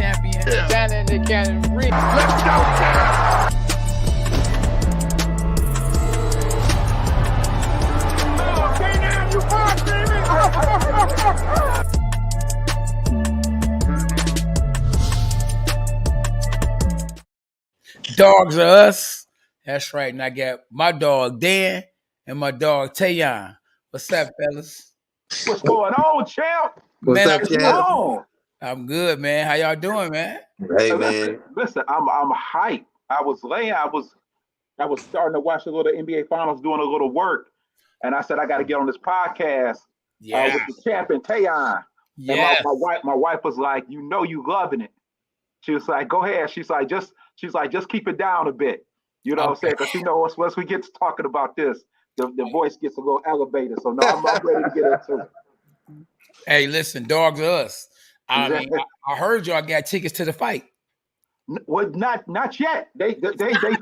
champion. Yeah. Standing in the cannon ring. Let's go, Terrence. Okay, now you are, Dogs are us. That's right. And I got my dog Dan and my dog Tayon. What's up, fellas? What's going on, champ? What's Man, up, I'm champ? good. Oh, I'm good, man. How y'all doing, man? Hey, man. listen, I'm hyped. I was starting to watch a little NBA Finals, doing a little work, and I said I got to get on this podcast Yeah. with the champ and Tayon. Yes. And my wife was like, you loving it. She was like, go ahead. She's like, just keep it down a bit. You know what I'm saying? Because she knows once we get to talking about this, the voice gets a little elevated. So no, I'm ready to get into it. Hey, listen, dogs are us. I mean, Exactly. I heard y'all got tickets to the fight. Well, not yet. They listen.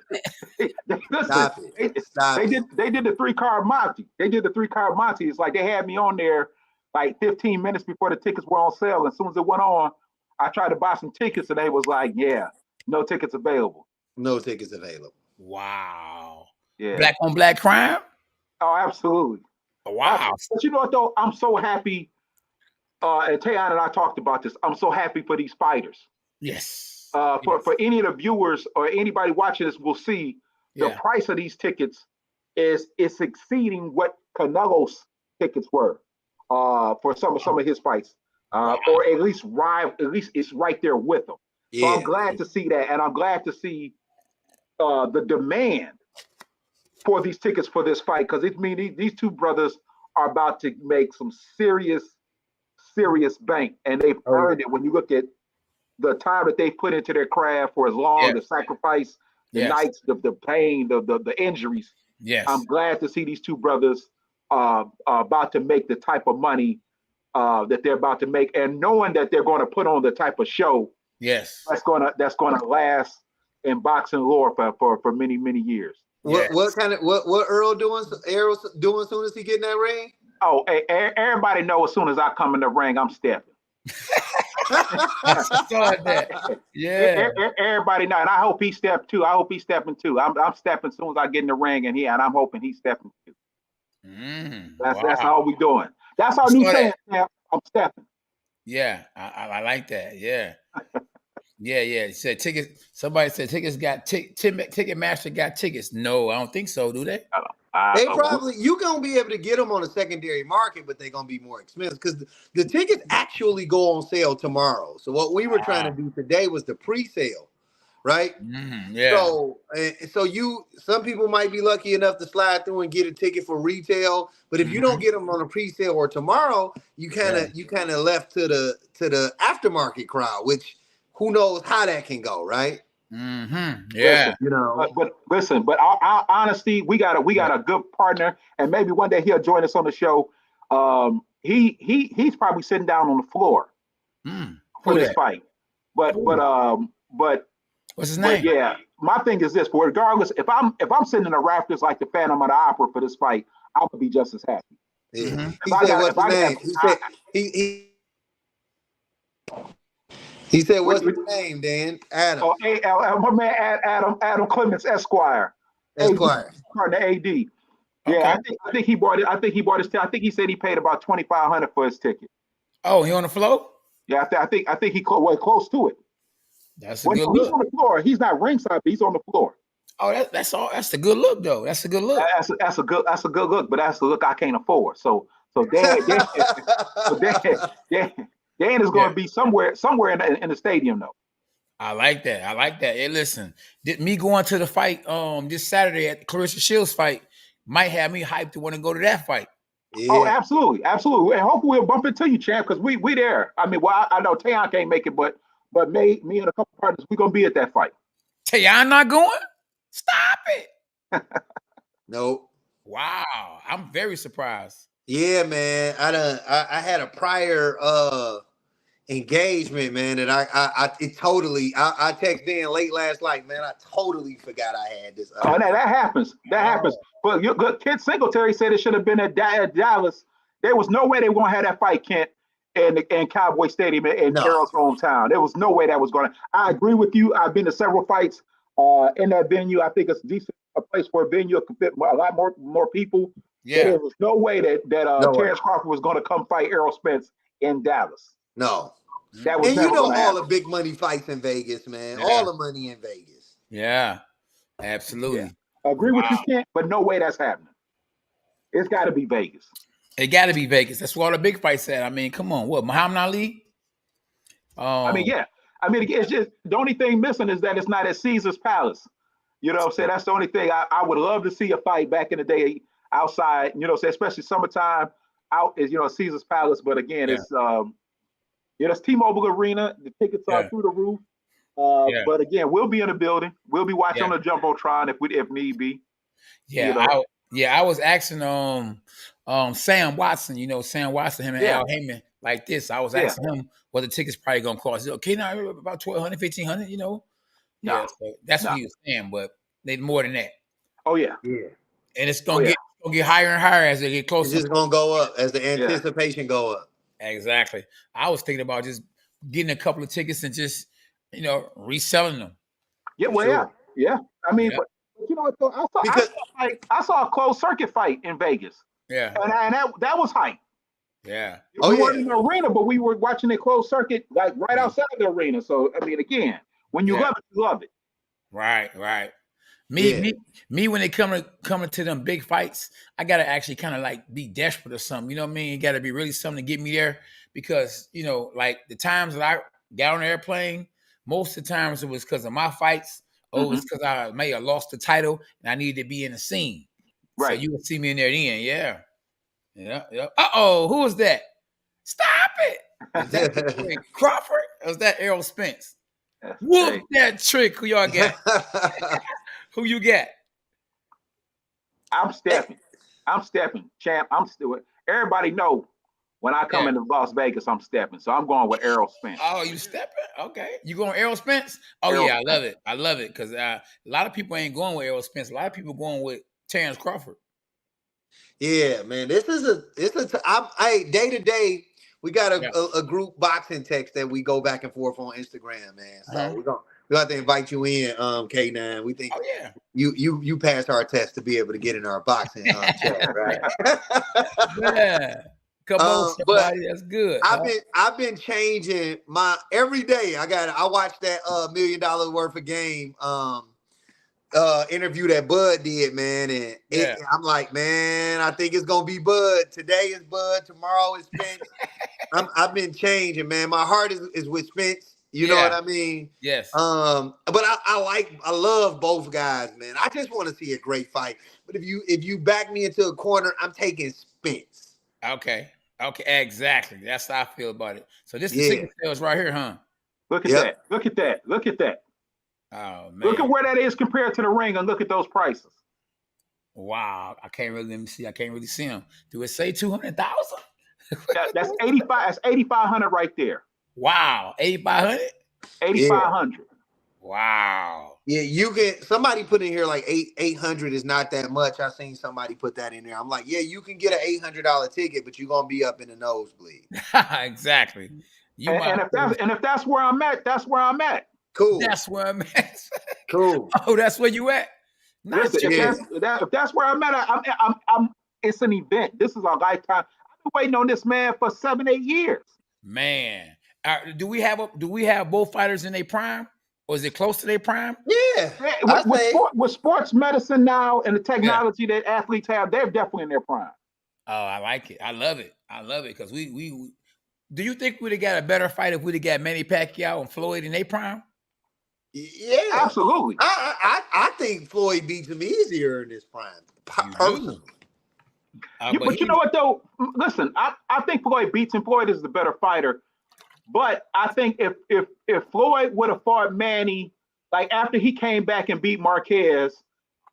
Stop it. Stop it. They did the 3-card Monty. They did the 3-card Monty. It's like they had me on there like 15 minutes before the tickets were on sale. And as soon as it went on, I tried to buy some tickets and they was like, yeah, no tickets available. No tickets available. Wow. Yeah. Black on black crime? Oh, absolutely. Wow. But you know what though? I'm so happy. And Tayon and I talked about this. I'm so happy for these fighters. Yes. For any of the viewers or anybody watching this will see the price of these tickets is exceeding what Canelo's tickets were for some of his fights, or at least it's right there with them. So I'm glad to see that, and I'm glad to see the demand for these tickets for this fight, because it means these two brothers are about to make some serious bank, and they've earned it. When you look at the time that they put into their craft for as long, the sacrifice, the nights, the pain, the injuries. Yes. I'm glad to see these two brothers about to make the type of money that they're about to make, and knowing that they're going to put on the type of show that's gonna last in boxing lore for many many years. What Errol doing? Errol's doing as soon as he get in that ring? Oh, everybody know as soon as I come in the ring, I'm stepping. Yeah. Everybody know, and I hope he stepped too. I hope he's stepping too. I'm stepping as soon as I get in the ring, and I'm hoping he's stepping too. That's all we doing. That's our new saying. I'm stepping. Yeah, I like that. Yeah. Yeah. Said tickets. Somebody said tickets got Ticketmaster got tickets. No, I don't think so. Do they? They probably, you gonna be able to get them on the secondary market, but they're gonna be more expensive because the tickets actually go on sale tomorrow. So what we were trying to do today was the pre-sale, right? So some people might be lucky enough to slide through and get a ticket for retail, but if you don't get them on a pre-sale or tomorrow, you kind of left to the aftermarket crowd, which who knows how that can go, right? Yeah. Listen, but our honesty, we got a good partner, and maybe one day he'll join us on the show. He's probably sitting down on the floor for this fight. But what's his name? But yeah, my thing is this: regardless, if I'm sitting in the rafters like the Phantom of the Opera for this fight, I would be just as happy. He said, "What's his name?" He said, "What's his name, Dan?" Adam. Oh, my man, Adam Clements, Esquire. Partner AD. Yeah, okay. I think he bought it. I think he said he paid about $2,500 for his ticket. Oh, he on the floor? Yeah, I think he close to it. That's a good look. He's on the floor. He's not ringside, but he's on the floor. Oh, that's all. That's a good look, though. That's a good look. That's a good look, but that's the look I can't afford. So Dan is going to be somewhere in the stadium, though. I like that. Hey, listen, me going to the fight this Saturday at Clarissa Shields fight might have me hyped to want to go to that fight. Yeah. Oh, absolutely. And hopefully we'll bump into you, champ, because we there. I mean, well, I know Tayon can't make it, but me and a couple partners, we're going to be at that fight. Tayon not going? Stop it. Nope. Wow. I'm very surprised. Yeah, man. I had a prior engagement, man, and I texted in late last night, man. I totally forgot I had this. That happens. But Kent Singletary said it should have been at Dallas. There was no way they won't have that fight, Kent. in Cowboy Stadium in Errol's hometown. There was no way that was going to. I agree with you. I've been to several fights in that venue. I think it's a place for a venue could fit a lot more people. Yeah. There was no way that Terence Crawford was going to come fight Errol Spence in Dallas. No. That was and never you know all happen. The big money fights in Vegas, man. Yeah. All the money in Vegas. Yeah, absolutely. Yeah. Agree with you, Kent, but no way that's happening. It's got to be Vegas. It got to be Vegas. That's where all the big fights at. I mean, come on. What, Muhammad Ali? I mean, yeah. I mean, it's just the only thing missing is that it's not at Caesar's Palace. You know what I'm saying? That's the only thing. I would love to see a fight back in the day outside, you know, say especially summertime out is, you know, Caesar's Palace. But again, it's it's T-Mobile Arena. The tickets are through the roof. But again, we'll be in the building. We'll be watching on the Jumbotron if need be. Yeah, you know? I was asking Sam Watson, you know, Sam Watson, him and Al Heyman like this. I was asking him what the ticket's probably gonna cost. Okay, now about $1,200, $1,500, you know. Yeah, so that's what he was saying, but they more than that. Oh yeah. And it's gonna get higher and higher as they get closer. It's just gonna go up as the anticipation go up. Exactly. I was thinking about just getting a couple of tickets and just, you know, reselling them. Yeah, well, yeah. I mean, but you know what though? I saw a closed circuit fight in Vegas. Yeah. And that was hype. Yeah. We weren't in the arena, but we were watching a closed circuit like right outside the arena. So I mean, again, when you love it, you love it. Right. Me when they coming to them big fights, I gotta actually kind of like be desperate or something. You know what I mean? It gotta be really something to get me there because, you know, like the times that I got on the airplane, most of the times it was because of my fights. Or it was because I may have lost the title and I needed to be in the scene. Right. So you would see me in there then. Yeah. Uh-oh, who was that? Stop it. Is that Crawford? Or was that Errol Spence? Whoop that trick. Who y'all got? Who you got? I'm stepping. Champ, I'm still. Everybody know when I come into Las Vegas, I'm stepping. So I'm going with Errol Spence. Oh, you stepping? Okay. You going Errol Spence? Oh, Errol Spence. I love it. I love it because a lot of people ain't going with Errol Spence. A lot of people going with Terence Crawford. Yeah, man. This is day to day. We got a group boxing text that we go back and forth on Instagram, man. So we have to invite you in, K9. We think you passed our test to be able to get in our boxing chat, right? Yeah. Come on, somebody. That's good. I've been changing my every day. I watched that $1 million worth of game interview that Bud did, man, and I'm like, man, I think it's gonna be Bud. Today is Bud. Tomorrow is Spence. I've been changing, man. My heart is with Spence. You know what I mean? Yes. But I love both guys, man. I just want to see a great fight. But if you back me into a corner, I'm taking Spence. Okay, exactly. That's how I feel about it. So this is ticket sales right here, huh? Look at that. Look at that. Oh man. Look at where that is compared to the ring and look at those prices. Wow. I can't really see. I can't really see them. Do it say 200,000? That's 85. That's 8,500 right there. Wow. 8,500? 8,500. Wow. Yeah, you can. Somebody put in here like 800 is not that much. I seen somebody put that in there. I'm like, yeah, you can get an $800 ticket, but you're gonna be up in the nosebleed. Exactly. If that's where I'm at, that's where I'm at. Cool. That's where I'm at. Cool. Oh, that's where you at. Listen, if that's where I'm at, I'm. It's an event. This is a lifetime. I've been waiting on this man for 7-8 years. Man, do we have both fighters in their prime, or is it close to their prime? Yeah. With sports medicine now and the technology that athletes have, they're definitely in their prime. Oh, I like it. I love it because we. Do you think we'd have got a better fight if we'd have got Manny Pacquiao and Floyd in their prime? Yeah, absolutely. I think Floyd beats him easier in his prime. Personally. But you know what though? Listen, I think Floyd beats him. Floyd is the better fighter. But I think if Floyd would have fought Manny, like after he came back and beat Marquez,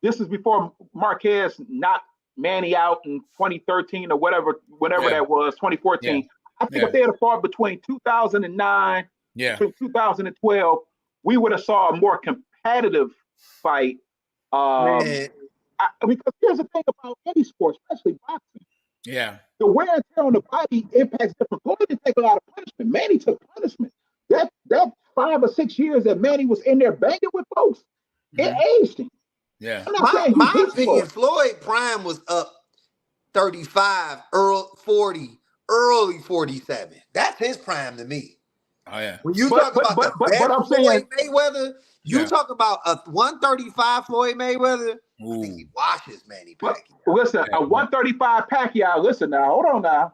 this is before Marquez knocked Manny out in 2013 or whenever that was, 2014. Yeah. I think if they had fought between 2009 to 2012, we would have saw a more competitive fight. Because here's the thing about any sport, especially boxing. Yeah. The wear and tear on the body impacts different. Floyd didn't take a lot of punishment. Manny took punishment. That 5 or 6 years that Manny was in there banging with folks, it aged him. Yeah. I'm not saying he My beats opinion, Floyd. Floyd prime was up 35, early 40, early 47. That's his prime to me. Oh yeah. When you talk about the best I'm Floyd saying, Mayweather, you talk about a 135 Floyd Mayweather. I think he washes Manny Pacquiao. listen, a 135 Pacquiao. Listen now, hold on now.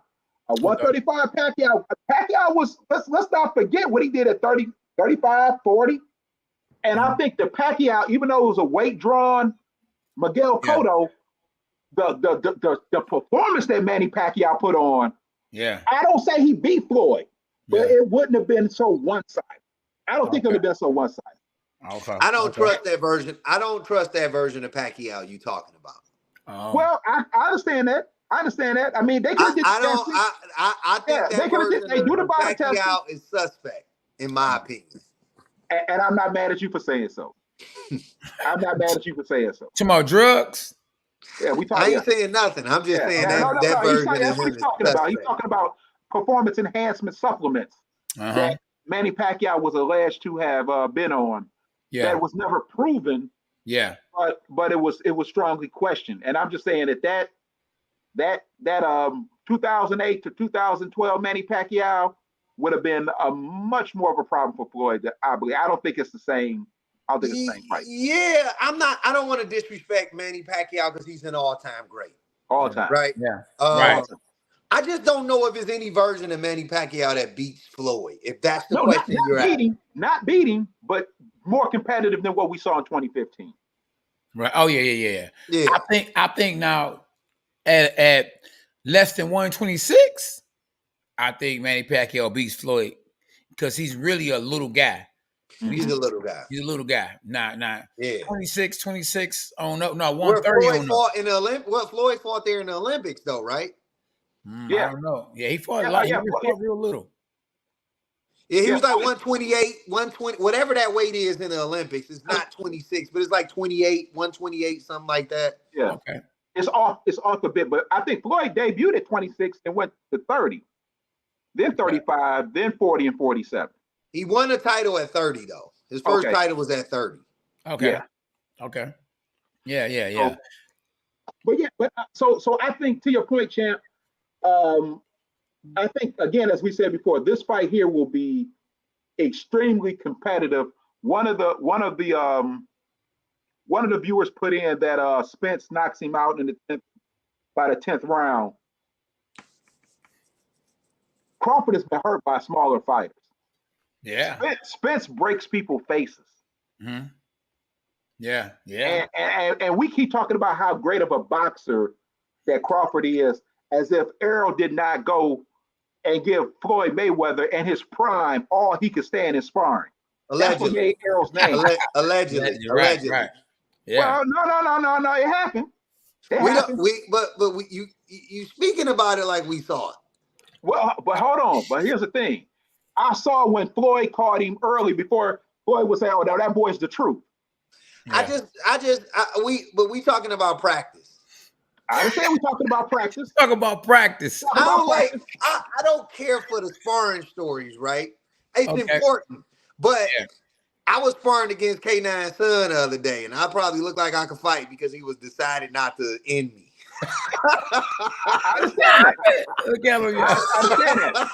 A 135 Pacquiao. Pacquiao was. Let's not forget what he did at 30, 35, 40. And I think the Pacquiao, even though it was a weight drawn, Miguel Cotto, the performance that Manny Pacquiao put on. Yeah. I don't say he beat Floyd, but it wouldn't have been so one-sided. I don't think it would have been so one-sided. Okay. I don't trust that version. I don't trust that version of Pacquiao you talking about. Oh. Well, I understand that. I mean, they could have did testing. I think that version they do the of body testing. Pacquiao is suspect, in my opinion. And I'm not mad at you for saying so. I'm not mad at you for saying so. Talking about drugs? Yeah, we I ain't saying nothing. I'm just saying that version that's what he's talking about. He's talking about performance enhancement supplements that Manny Pacquiao was alleged to have been on. Yeah. That was never proven. Yeah. But it was strongly questioned. And I'm just saying that 2008 to 2012 Manny Pacquiao would have been a much more of a problem for Floyd. I believe. I don't think it's the same. I don't think it's the same fight. Yeah, I don't want to disrespect Manny Pacquiao because he's an all-time great. All time. Right? Yeah. Right. I just don't know if there's any version of Manny Pacquiao that beats Floyd. If that's the question you're asking. Not beating, but more competitive than what we saw in 2015. Right. Oh yeah. I think now at less than 126, I think Manny Pacquiao beats Floyd because he's really a little guy. He's a little guy. He's a little guy. Nah. Yeah. 26 on no 130 Floyd fought in the Floyd fought there in the Olympics though, right? I don't know. Yeah, he fought a lot. He fought real little. Yeah, he was like 128, 120, whatever that weight is in the Olympics. It's not 26, but it's like 28, 128, something like that. Yeah. Okay. It's off a bit, but I think Floyd debuted at 26 and went to 30, then 35, then 40 and 47. He won a title at 30 though. His first title was at 30. Okay. Yeah. Okay. Yeah. So I think to your point, champ, I think again, as we said before, this fight here will be extremely competitive. One of the viewers put in that Spence knocks him out by the 10th round. Crawford has been hurt by smaller fighters. Yeah. Spence breaks people's faces. Mm-hmm. Yeah. And we keep talking about how great of a boxer that Crawford is, as if Errol did not go and give Floyd Mayweather and his prime all he could stand in sparring. Allegedly. That's what made Errol's name. Allegedly. Right. Yeah. Well, no. It happened. You speaking about it like we saw it. Well, but hold on. But here's the thing. I saw when Floyd caught him early before Floyd was saying, "Oh, no, that boy's the truth." Yeah. We talking about practice. I understand we're talking about practice. Talk about practice. I don't care for the sparring stories, right? It's important, but I was sparring against K9's son the other day, and I probably looked like I could fight because he was decided not to end me. I understand that. Look at him, I understand that.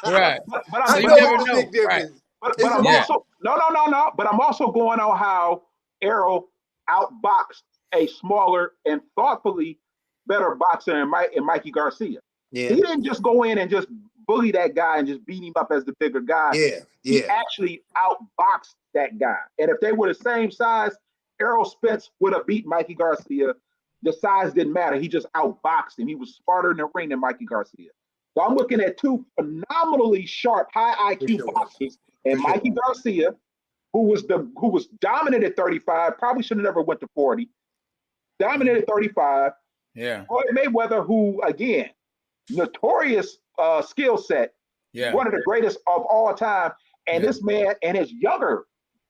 Right. But so you never know. Right. But I'm also no. But I'm also going on how Errol outboxed a smaller and thoughtfully better boxer in Mikey Garcia. Yeah. He didn't just go in and just bully that guy and just beat him up as the bigger guy. Yeah. He actually outboxed that guy. And if they were the same size, Errol Spence would have beat Mikey Garcia. The size didn't matter. He just outboxed him. He was smarter in the ring than Mikey Garcia. So I'm looking at two phenomenally sharp, high IQ boxers, and Mikey Garcia, who was dominant at 35, probably should have never went to 40. Dominant at 35. Yeah. Floyd Mayweather, who again, notorious skill set, one of the greatest of all time, and this man and his younger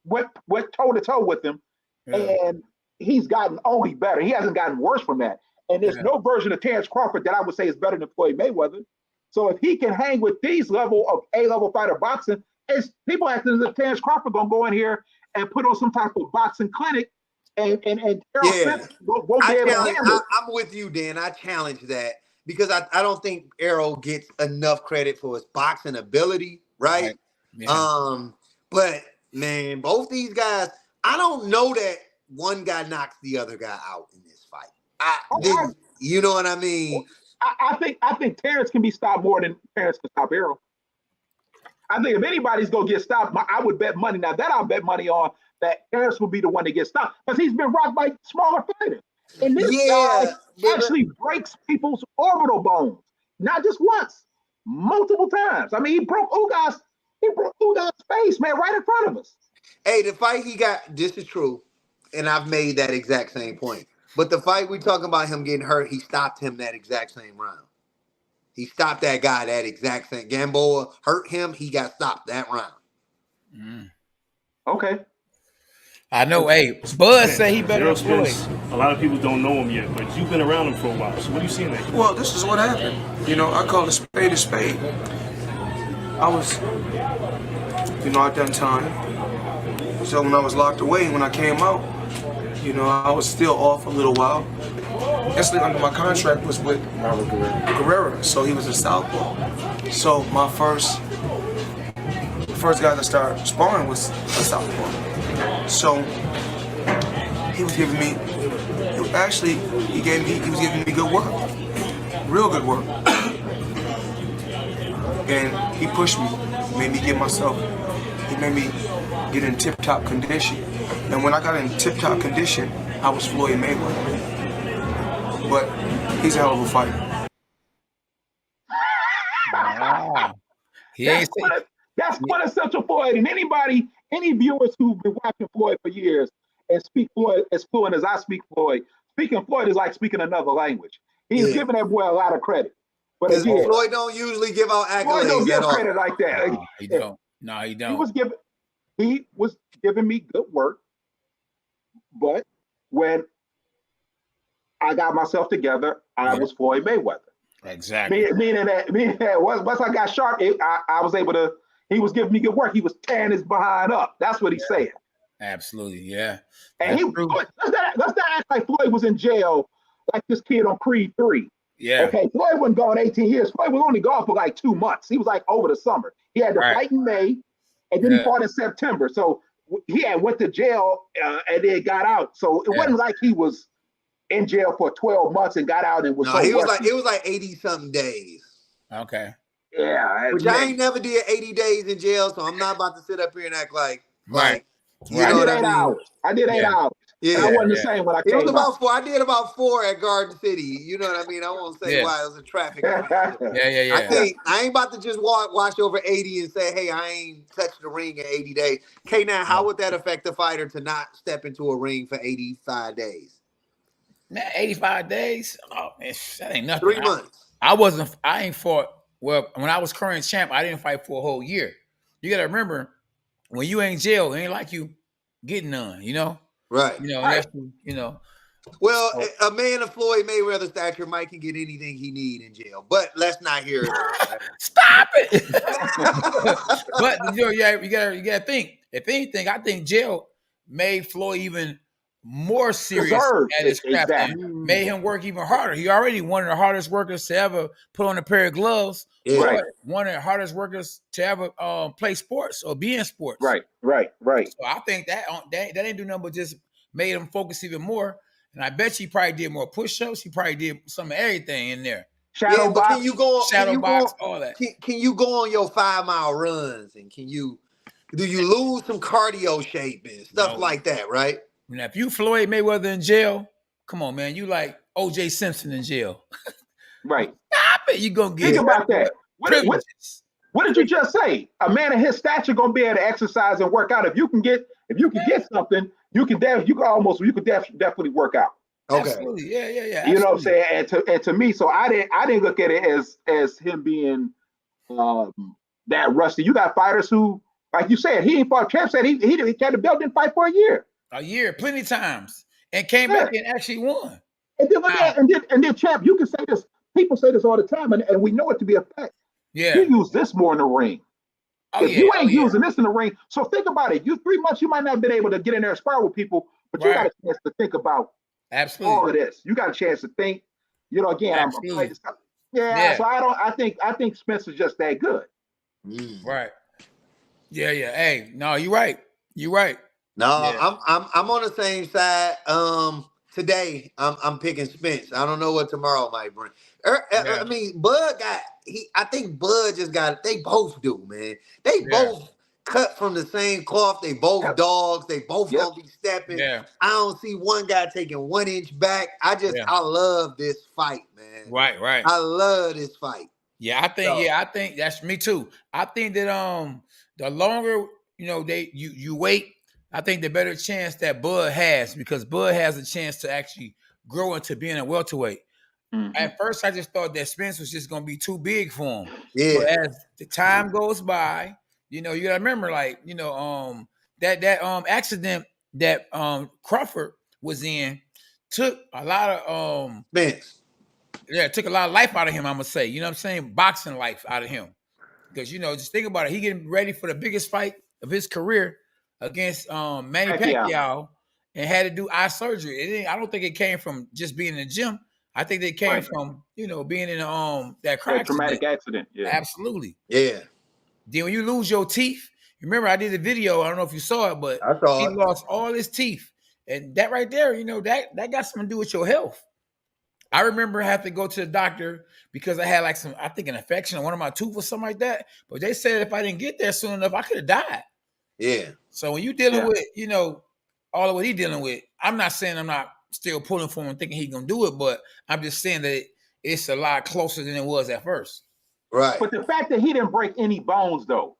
went toe to toe with him, and he's gotten only better. He hasn't gotten worse from that. And there's no version of Terence Crawford that I would say is better than Floyd Mayweather. So if he can hang with these level of A-level fighter boxing, it's people acting as if Terence Crawford gonna go in here and put on some type of boxing clinic, and Errol Spence won't be able to handle it. I'm with you, Dan. I challenge that because I don't think Errol gets enough credit for his boxing ability, right? Yeah. But man, both these guys, I don't know that one guy knocks the other guy out in this fight. You know what I mean? I think Terence can be stopped more than Terence can stop Errol. I think if anybody's gonna get stopped, I would bet money. Now that I'll bet money on that Terence will be the one that gets stopped because he's been rocked by smaller fighters. And this guy actually breaks people's orbital bones, not just once, multiple times. I mean, he broke Ugas' face, man, right in front of us. Hey, the fight he got, this is true, and I've made that exact same point. But the fight we talking about him getting hurt, he stopped him that exact same round. He stopped that guy that exact same. Gamboa hurt him. He got stopped that round. Okay. I know. Hey, Bud say he better than Floyd. A lot of people don't know him yet, but you've been around him for a while. So what are you seeing there? Well, this is what happened. You know, I call a spade a spade. I was, I done time. So when I was locked away, when I came out, I was still off a little while. Instantly under my contract was with Guerrero, so he was a southpaw. So my first guy that started sparring was a southpaw. So he was giving me, he was giving me good work, real good work. And he pushed me, made me get in tip-top condition. And when I got in tip-top condition, I was Floyd Mayweather. But he's a hell of a fighter. Wow. That's quintessential Floyd. And any viewers who've been watching Floyd for years and speak Floyd as fluent as I speak Floyd, speaking Floyd is like speaking another language. He's giving that boy a lot of credit. But again, Floyd don't usually give out accolades. Floyd don't give credit like that. No, he don't. No, he don't. He was giving me good work, but when I got myself together, I was Floyd Mayweather. Exactly. Meaning that once I got sharp, I was able to. He was giving me good work. He was tearing his behind up. That's what he's saying. Absolutely, yeah. And let's not act like Floyd was in jail like this kid on Creed 3. Yeah. Okay, Floyd wasn't gone 18 years. Floyd was only gone for like 2 months. He was like over the summer. He had to fight in May, and then he fought in September. So he had went to jail and then got out. So it wasn't like he was in jail for 12 months and got out and was. No, it was like 80-something days. Okay. Yeah. Which I ain't never did 80 days in jail, so I'm not about to sit up here and act like You know what I mean? Hours. I did 8 hours. Yeah, I wasn't the same when I came. It was about 4. I did about 4 at Garden City. You know what I mean? I won't say why. It was a traffic. I ain't about to just watch over 80 and say, hey, I ain't touched the ring in 80 days. Okay, now how would that affect the fighter to not step into a ring for 85 days? Man, 85 days? Oh, man, that ain't nothing. 3 months. I ain't fought. Well, when I was current champ, I didn't fight for a whole year. You got to remember, when you ain't in jail, it ain't like you getting none, Right. Well, a man of Floyd Mayweather stature might can get anything he need in jail, but let's not hear it. Stop it. But you gotta think. If anything, I think jail made Floyd even more serious at his craft and made him work even harder. He already one of the hardest workers to ever put on a pair of gloves. Yeah. Right. One of the hardest workers to ever play sports or be in sports. Right. So I think that ain't do nothing but just made him focus even more. And I bet you he probably did more push-ups. He probably did some of everything in there. Shadow box. Can you go on, all that. Can you go on your 5-mile runs and do you lose some cardio shape and stuff like that, right? Now, if you Floyd Mayweather in jail, come on, man. You like O.J. Simpson in jail. Right. Stop it. You gonna get Think about that. What did you just say? A man of his stature gonna be able to exercise and work out. If you can get something, you could definitely work out. Okay. Absolutely. Yeah. Absolutely. You know what I'm saying? And to me, so I didn't look at it as him being that rusty. You got fighters who, like you said, he ain't fought. Champ said he had the belt, didn't fight for a year. A year, plenty of times, and came back and actually won. And then look at and then champ, you can say this. People say this all the time, and we know it to be a fact. Yeah. You use this more in the ring. Oh, if you ain't using this in the ring, so think about it. You 3 months, you might not have been able to get in there and spar with people, but you got a chance to think about all of this. You got a chance to think. You know, again, I'm playing stuff. Yeah, so I think Spence is just that good. Right. Yeah. Hey, no, you're right. You're right. No, I'm on the same side. Today I'm picking Spence. I don't know what tomorrow might bring. I mean, Bud got I think Bud just got. They both do, man. They both cut from the same cloth. They both dogs. They both gonna be stepping. Yeah. I don't see one guy taking 1 inch back. I love this fight, man. Right. I love this fight. Yeah, I think that's me too. I think that the longer you wait, I think the better chance that Bud has, because Bud has a chance to actually grow into being a welterweight. At first, I just thought that Spence was just going to be too big for him. Yeah. But as the time goes by, you got to remember, like, that accident that Crawford was in took a lot of Spence. Yeah, it took a lot of life out of him, I'm gonna say. You know what I'm saying? Boxing life out of him. Because just think about it. He getting ready for the biggest fight of his career against Manny Pacquiao and had to do eye surgery. I don't think it came from just being in the gym. I think it came from, being in that car traumatic accident. Yeah. Absolutely. Yeah. Then when you lose your teeth, remember I did a video, I don't know if you saw it, but he lost all his teeth. And that right there, that got something to do with your health. I remember having to go to the doctor because I had an infection on one of my tooth or something like that. But they said if I didn't get there soon enough, I could have died. Yeah. So when you're dealing with, all of what he's dealing with, I'm not saying I'm not still pulling for him thinking he's going to do it, but I'm just saying that it's a lot closer than it was at first. Right. But the fact that he didn't break any bones, though.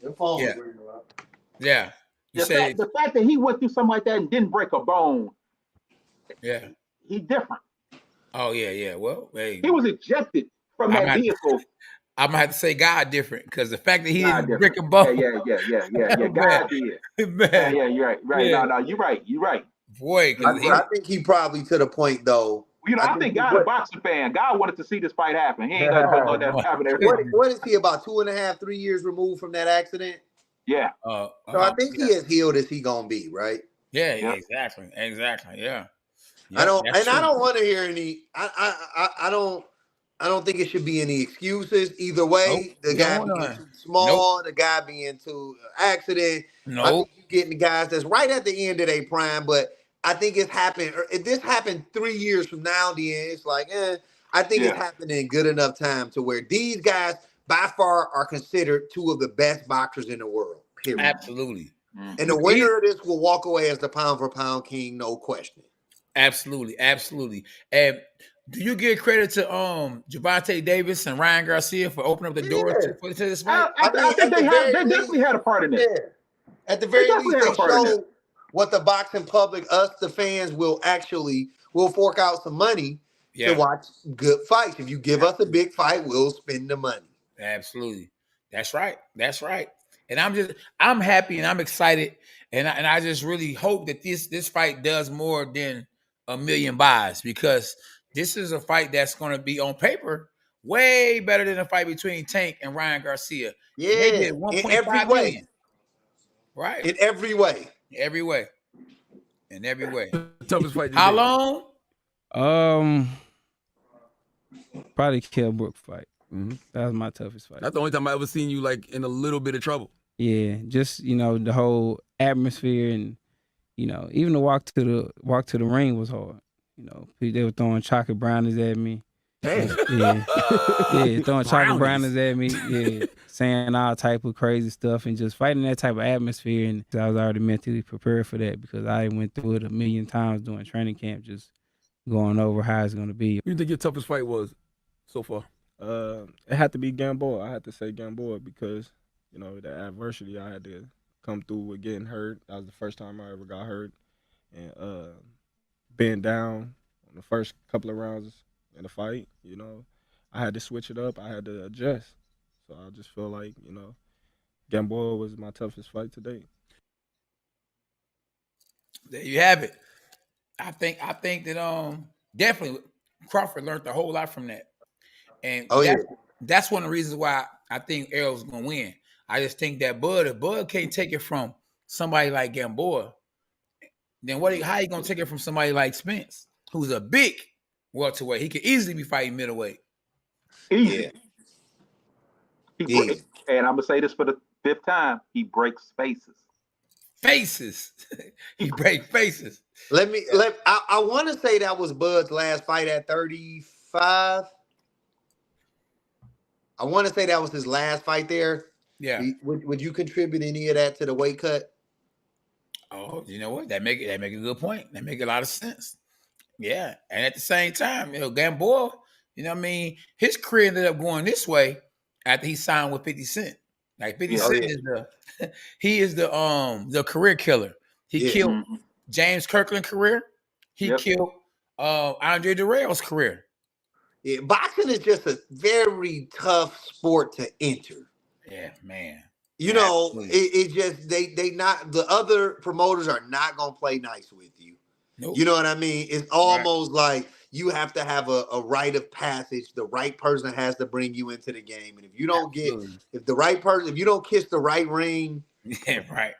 Yeah. The fact that he went through something like that and didn't break a bone. Yeah. He's different. Oh, yeah. Well, hey. He was ejected from that vehicle. I'm going to have to say God different, because the fact that he didn't break a bone. Yeah. God did. Man. Yeah, you're right. Right. Yeah. No, you're right. Boy, I think he probably to the point, though. I think God a boxing fan. God wanted to see this fight happen. He ain't gonna let that happen. What is he, about 2.5, 3 years removed from that accident? Yeah. So I think he as healed as he gonna be, right? Yeah. Exactly. Yeah. I don't want to hear any. I don't think it should be any excuses either way. The guy being too small, the guy being too accident. I think you're getting the guys that's right at the end of their prime, but I think it's happened. If this happened 3 years from now, then it's like, I think it's happening in good enough time to where these guys by far are considered two of the best boxers in the world. Period. Absolutely. And the winner of this will walk away as the pound for pound king, no question. Absolutely. And do you give credit to Gervonta Davis and Ryan Garcia for opening up the door to this fight? I think they definitely had a part in it. Yeah. At the very least, they showed what the boxing public, us, the fans, will fork out some money to watch good fights. If you give us a big fight, we'll spend the money. Absolutely. That's right. And I'm happy and I'm excited. And I just really hope that this fight does more than 1 million buys, because this is a fight that's going to be on paper way better than a fight between Tank and Ryan Garcia. Yeah, they did 1.5 million. Right. In every way. Toughest fight. How long? Probably Kell Brook fight. That was my toughest fight. That's the only time I ever seen you like in a little bit of trouble. Yeah, just the whole atmosphere, and even the walk to the ring was hard. They were throwing chocolate brownies at me. Damn. Yeah, throwing chocolate brownies at me. Yeah, saying all type of crazy stuff, and just fighting that type of atmosphere. And I was already mentally prepared for that, because I went through it 1 million times during training camp, just going over how it's going to be. Who you think your toughest fight was so far? It had to be Gamboa. I had to say Gamboa because, the adversity I had to come through with getting hurt. That was the first time I ever got hurt. And being down on the first couple of rounds in the fight, I had to switch it up. I had to adjust. So I just feel like, Gamboa was my toughest fight to date. There you have it. I think that definitely Crawford learned a whole lot from that. And Oh yeah. that's one of the reasons why I think Errol's gonna win. I just think that if Bud can't take it from somebody like Gamboa, then how you gonna take it from somebody like Spence, who's a big welterweight? He could easily be fighting middleweight. Easy. Yeah. And I'm gonna say this for the 5th time: he breaks faces. He breaks faces. I want to say that was Bud's last fight at 35. I want to say that was his last fight there. Yeah. Would you contribute any of that to the weight cut? Oh, you know what? That make a good point. That make a lot of sense. Yeah. And at the same time, Gamboa, his career ended up going this way after he signed with 50 Cent. Like 50 Cent is the career killer. He killed James Kirkland's career. He killed Andre Dirrell's career. Yeah, boxing is just a very tough sport to enter. Yeah, man. It just they not the other promoters are not gonna play nice with you. Nope. You know what I mean? It's almost like you have to have a rite of passage. The right person has to bring you into the game, and if you don't if you don't kiss the right ring, yeah, right.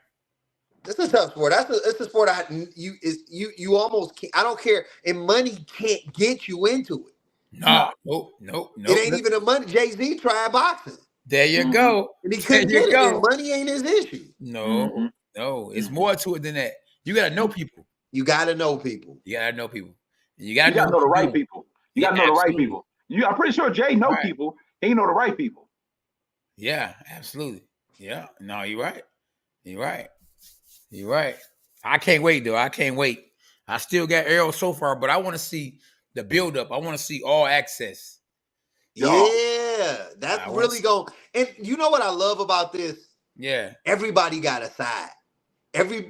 It's a tough sport. It's a sport you almost can't. I don't care, and money can't get you into it. Nope. It ain't even a money. Jay-Z tried boxing. There you go. And he couldn't get it. And money ain't his issue. No. It's more to it than that. You gotta know people. You gotta know people. You gotta know the right people. You gotta know the right people. I'm pretty sure Jay know people. He know the right people. Yeah, absolutely. Yeah. No, you're right. You're right. I can't wait though. I still got Errol so far, but I want to see the build up. I want to see all access. Yeah, that's really going. And you know what I love about this? Yeah, everybody got a side.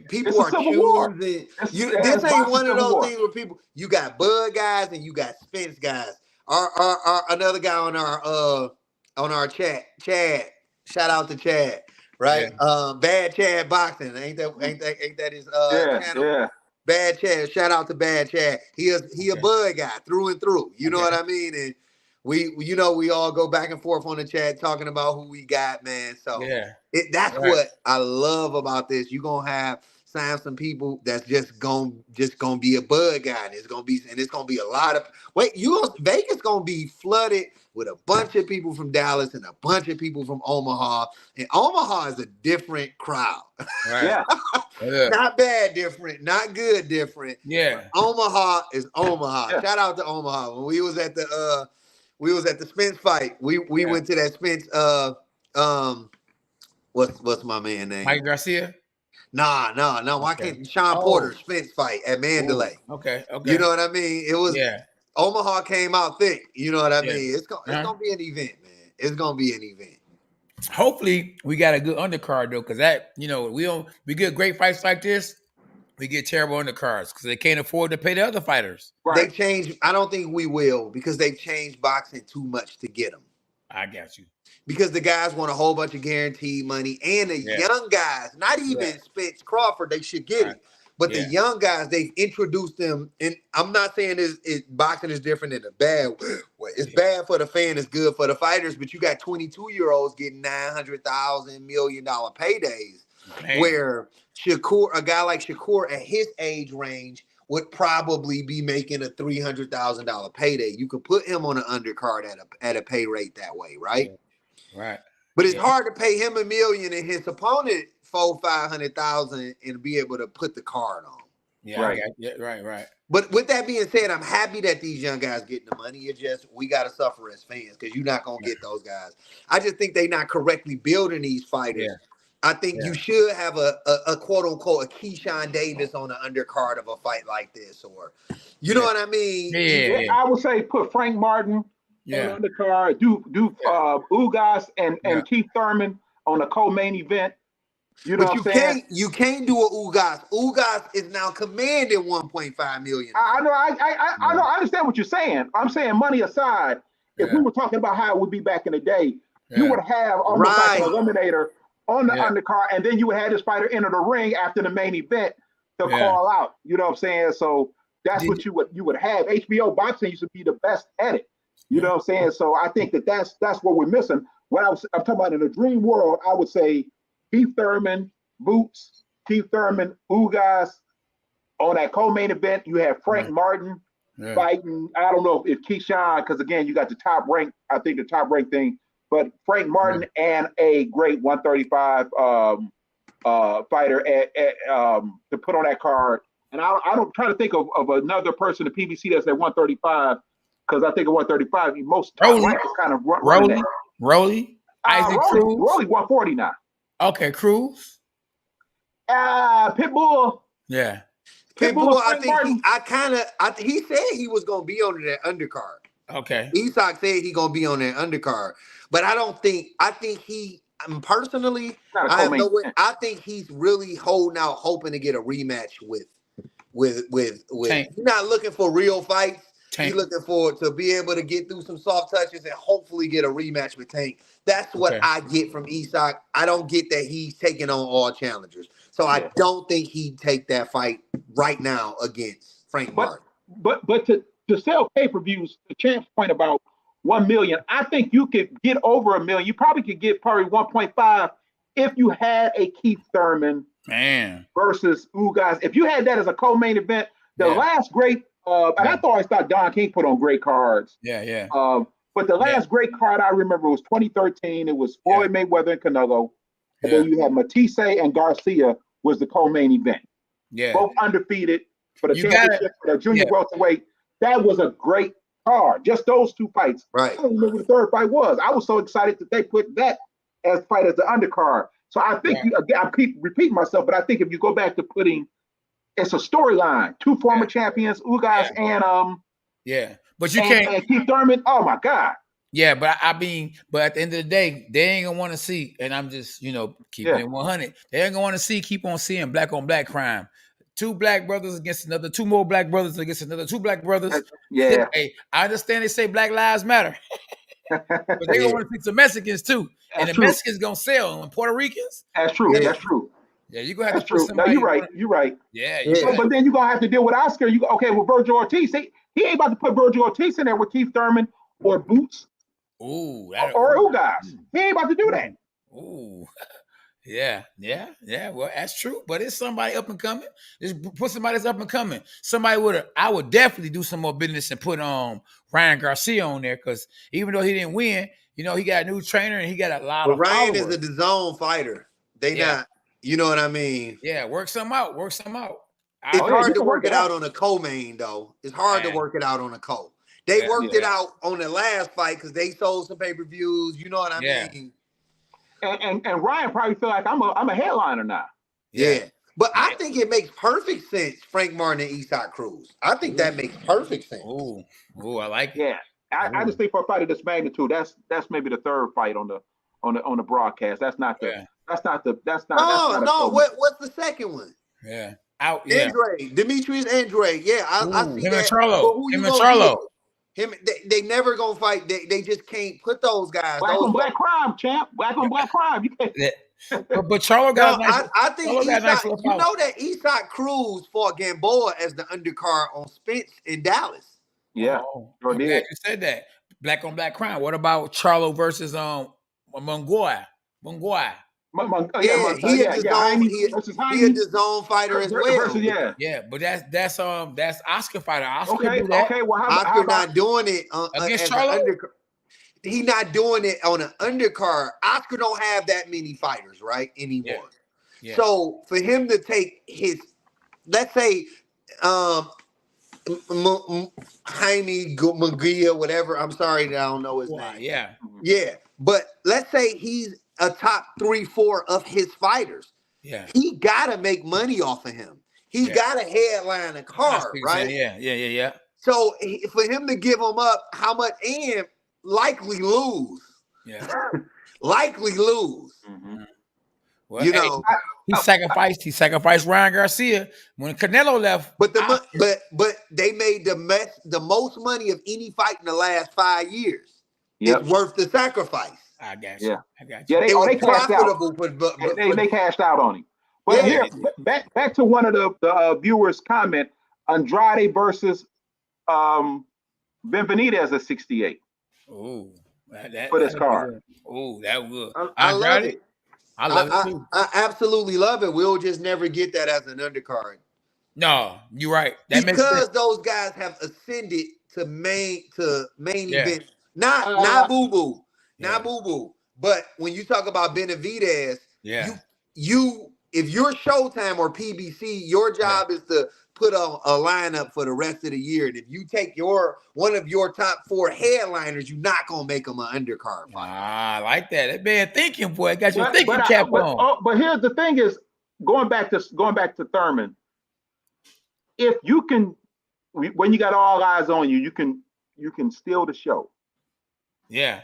People are choosing. This ain't one of those things where people. You got Bud guys and you got Spence guys. Our another guy on our chat, Chad. Shout out to Chad. Right, Bad Chad Boxing. Ain't that his channel? Yeah. Bad Chad. Shout out to Bad Chad. He a Bud guy through and through. You know what I mean? And we all go back and forth on the chat talking about who we got, man. So that's what I love about this. You gonna sign some people that's just gonna be a Bud guy, and it's gonna be a lot of Vegas gonna be flooded with a bunch of people from Dallas and a bunch of people from Omaha. And Omaha is a different crowd. Right. Not bad different, not good different. Yeah. Omaha is Omaha. Yeah. Shout out to Omaha. When we was at the Spence fight, we went to that Spence what's my man name? Mike Garcia? No. Why can't Sean Porter Spence fight at Mandalay? Ooh, okay. You know what I mean? It was Omaha came out thick. You know what I mean? It's gonna be an event, man. It's gonna be an event. Hopefully, we got a good undercard though, because that we get great fights like this. We get terrible undercards because they can't afford to pay the other fighters. Right. They changed. I don't think we will because they've changed boxing too much to get them. I got you. Because the guys want a whole bunch of guaranteed money, and the young guys, not even Spence-Crawford, they should get it. But the young guys, they've introduced them, and I'm not saying boxing is different in a bad way. It's bad for the fan, it's good for the fighters, but you got 22-year-olds getting $900,000, $1 million paydays, where a guy like Shakur at his age range would probably be making a $300,000 payday. You could put him on an undercard at a pay rate that way, right? Right. But it's hard to pay him $1 million and his opponent $500,000 and be able to put the card on. Yeah, right. But with that being said, I'm happy that these young guys getting the money. It's just we gotta suffer as fans because you're not gonna get those guys. I just think they're not correctly building these fighters. Yeah. I think you should have a quote unquote a Keyshawn Davis on the undercard of a fight like this, or you know what I mean? Yeah. I would say put Frank Martin on the undercard, do Ugas and Keith Thurman on a co-main event. You know what I'm saying? You can't do a Ugas. Ugas is now commanding $1.5 million. I know. I know. I understand what you're saying. I'm saying money aside. If we were talking about how it would be back in the day, you would have almost like an eliminator on the undercard, and then you would have this fighter enter the ring after the main event to call out. You know what I'm saying? So that's what you would have. HBO boxing used to be the best at it. You know what I'm saying? So I think that's what we're missing. I'm talking about in a dream world, I would say Keith Thurman, Boots, Keith Thurman, Ugas. On that co-main event, you have Frank Martin fighting. I don't know if Keyshawn, because again, you got the top rank. I think the top rank thing, but Frank Martin and a great 135 fighter to put on that card. And I don't try to think of another person in PBC that's at 135, because I think at 135 most top rank is kind of running that. Rolly, Isaac Cruz. Rolly 140 now. Okay, Cruz. Pitbull. Yeah. Pitbull, he said he was gonna be on that undercard. Okay. Isak said he gonna be on that undercard, but I think he personally, I think he's really holding out, hoping to get a rematch with. He's not looking for real fights. He's looking to be able to get through some soft touches and hopefully get a rematch with Tank. That's what I get from Isak. I don't get that he's taking on all challengers. So I don't think he'd take that fight right now against Frank Martin. But to sell pay-per-views, the Champ's point about 1 million, I think you could get over 1 million. You probably could get probably 1.5 if you had a Keith Thurman versus Ugas. If you had that as a co-main event, the last great and I always thought Don King put on great cards. Yeah. But the last great card I remember was 2013. It was Floyd Mayweather and Canelo. And then you had Matisse and Garcia was the co-main event. Yeah. Both undefeated for the championship for the junior welterweight. That was a great card. Just those two fights. Right. I don't remember what the third fight was. I was so excited that they put that as fight as the undercard. So I think I keep repeating myself, but I think if you go back to putting, it's a storyline. Two former champions, Ugas and but you can't. And Keith Thurman. Oh my God. Yeah, but I mean, but at the end of the day, they ain't gonna want to see, and I'm just, keeping it 100. They ain't gonna want to keep on seeing black on black crime. Two black brothers against another, two more black brothers against another, two black brothers. Yeah. Hey, I understand they say Black Lives Matter, but they gonna want to see some Mexicans too, and the Mexicans gonna sell, and Puerto Ricans. That's true. Yeah. That's true. Yeah, you're gonna have to put somebody. No, you're right. Yeah. But then you're gonna have to deal with Oscar. With Virgil Ortiz. He ain't about to put Virgil Ortiz in there with Keith Thurman or Boots. Ooh, or Ugas. He ain't about to do that. Ooh. Yeah. Well, that's true. But it's somebody up and coming. Just put somebody that's up and coming. I would definitely do some more business and put Ryan Garcia on there, because even though he didn't win, he got a new trainer and he got a lot of Ryan followers. is a DAZN fighter. They not, you know what I mean? Yeah, work some out. It's hard to work it out on a co-main, though. It's hard to work it out on a co. They worked it out on the last fight because they sold some pay-per-views. You know what I mean? And Ryan probably feel like I'm a headliner now. Yeah. But I think it makes perfect sense, Frank Martin and Isak Cruz. I think that makes perfect sense. Ooh, I like it. Yeah. I just think for a fight of this magnitude, that's maybe the third fight on the broadcast. That's not the what's the second one? Yeah. Demetrius Andrade. Yeah, I see him that. And Charlo. They never gonna fight. They just can't put those guys. Black on black crime, champ. Black on black crime. You can't. But Charlo got I think you know that Isak Cruz fought Gamboa as the undercard on Spence in Dallas. Yeah, I'm glad you said that. Black on black crime. What about Charlo versus Mongoy? He a DAZN fighter as well. Yeah, but that's Oscar fighter. Oscar do that. Okay, well, Oscar not doing it against Charlo. He not doing it on an undercard. Oscar don't have that many fighters right anymore. Yeah. So for him to take his, let's say, Jaime Munguia, whatever. I'm sorry that I don't know his name. Yeah. But let's say he's a top 3-4 of his fighters. Yeah. He gotta make money off of him. He's got a headline a card, right? Yeah. So for him to give him up, how much, and likely lose. Yeah. Likely lose. Mm-hmm. Well, he sacrificed Ryan Garcia when Canelo left. But they made the most money of any fight in the last 5 years. Yep. It's worth the sacrifice. I got you. Yeah, they cashed out. They cashed out on him. But here, back to one of the viewers' comment. Andrade versus Benvenidez at 68. Ooh, for this card. Ooh, that was good. I love it. I love it too. I absolutely love it. We'll just never get that as an undercard. No, you're right. That makes because sense. those guys have ascended to main Yeah. event. Not boo boo, Yeah. not boo boo. But when you talk about Benavidez, Yeah. you if you're Showtime or PBC, your job is to put a lineup for the rest of the year. And if you take one of your top 4 headliners, you're not gonna make them an undercard fight. I like that. That man thinking, boy. I got your thinking cap on. But here's the thing: is going back to Thurman. If you can, when you got all eyes on you, you can steal the show. Yeah.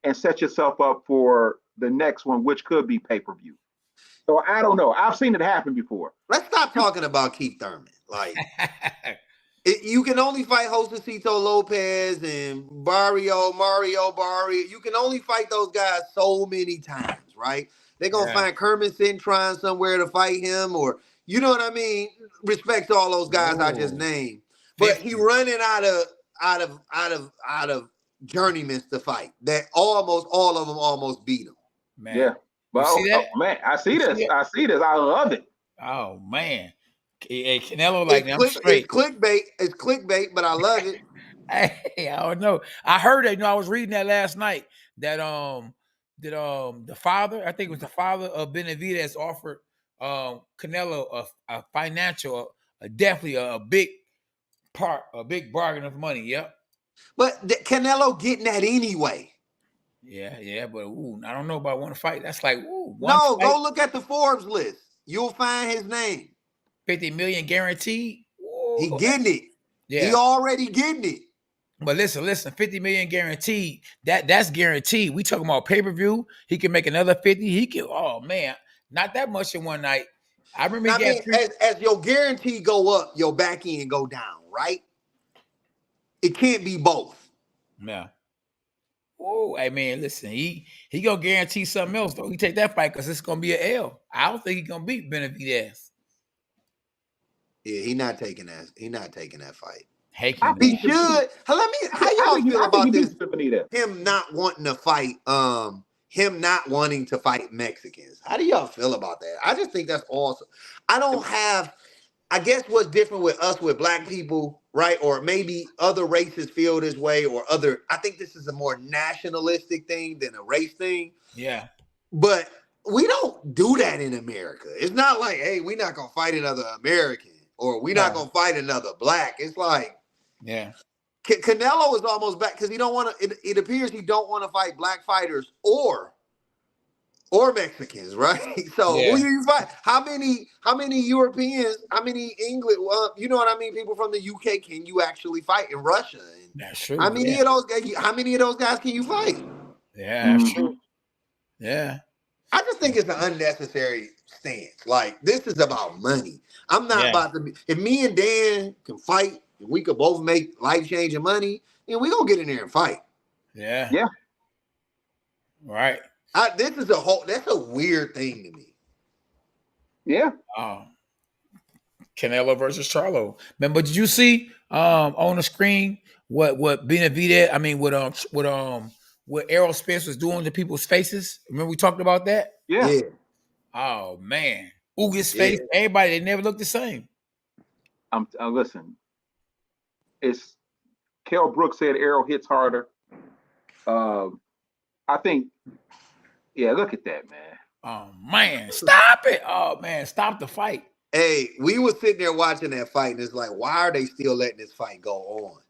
And set yourself up for the next one, which could be pay-per-view. So I don't know. I've seen it happen before. Let's stop talking about Keith Thurman. Like, you can only fight Josecito Lopez and Mario Barrio. You can only fight those guys so many times, right? They're going to find Kermit Cintron somewhere to fight him, or, you know what I mean? Respect to all those guys I just named. But he running out of journeymen to fight. That almost all of them almost beat him. Man. Yeah. Well, man, I see this. I see this. I love it. Oh man. Hey, Canelo, like I'm straight. It's clickbait, but I love it. Hey, I don't know. I heard that. I was reading that last night. That the father, I think it was the father of Benavidez, offered Canelo a financial, definitely a big bargain of money. Yep. But Canelo getting that anyway. Yeah, but I don't know about one fight. That's like go look at the Forbes list. You'll find his name. 50 million guaranteed. Ooh, he getting it. Yeah, he already getting it. But listen, 50 million guaranteed. That's guaranteed. We talking about pay-per-view. He can make another 50. He can. Oh man, not that much in one night. I remember as your guarantee go up, your back end go down, right? It can't be both. Yeah. Oh, hey man, listen, he gonna guarantee something else though. He take that fight because it's gonna be an L. I don't think he's gonna beat Benavidez. Yeah, he not taking that. He not taking that fight. He should. How y'all feel about this? Him not wanting to fight. Him not wanting to fight Mexicans. How do y'all feel about that? I just think that's awesome. I guess what's different with us with black people, right? Or maybe other races feel this way, I think this is a more nationalistic thing than a race thing. Yeah. But we don't do that in America. It's not like, hey, we're not going to fight another American or we're not going to fight another black. It's like, yeah. Canelo is almost back because he don't want to, it appears he don't want to fight black fighters or Mexicans, right? So who you fight? How many Europeans? How many English? You know what I mean? People from the UK can you actually fight in Russia? That's true. How many of those guys can you fight? Yeah, that's true. Yeah. I just think it's an unnecessary stance. Like this is about money. I'm not about to be. If me and Dan can fight, and we could both make life-changing money, then we gonna get in there and fight. Yeah. Yeah. Right. That's a weird thing to me. Yeah. Canelo versus Charlo. Remember, did you see on the screen what Benavidez? I mean, what Errol Spence was doing to people's faces? Remember we talked about that? Yeah. Oh man. Ooh, his face. Everybody, they never looked the same. Listen. It's Kell Brooks said Errol hits harder. I think. Yeah, look at that, man. Oh, man. Stop it. Oh, man. Stop the fight. Hey, we were sitting there watching that fight, and it's like, why are they still letting this fight go on?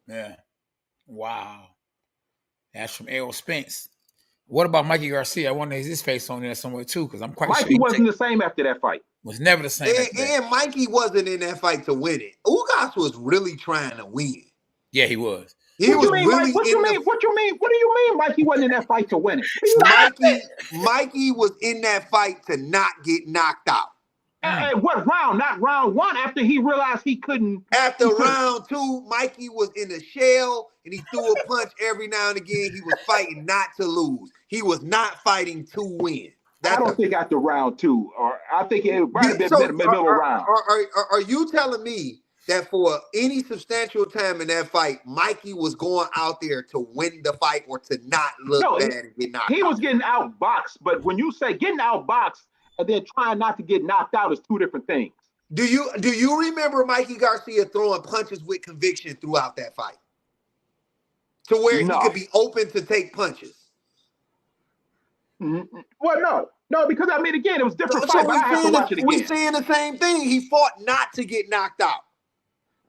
Yeah. Wow. That's from Errol Spence. What about Mikey Garcia? I wonder is his face on there somewhere, too, because I'm quite sure. Mikey wasn't the same after that fight. Was never the same. And Mikey wasn't in that fight to win it. Ugas was really trying to win. Yeah, he was. What do you mean? What do you mean? Mikey wasn't in that fight to win it? Mikey was in that fight to not get knocked out. And what round? Not round one. After he realized he couldn't. After round two, Mikey was in the shell and he threw a punch every now and again. He was fighting not to lose. He was not fighting to win. I don't think after round two, or I think it might have been middle round. Are you telling me that for any substantial time in that fight, Mikey was going out there to win the fight or to not look bad and get knocked out. He was getting outboxed, but when you say getting outboxed and then trying not to get knocked out is two different things. Do you remember Mikey Garcia throwing punches with conviction throughout that fight? To where he could be open to take punches? Well, no, because I mean, again, it was different fight, but I have to watch it again. We're saying the same thing. He fought not to get knocked out.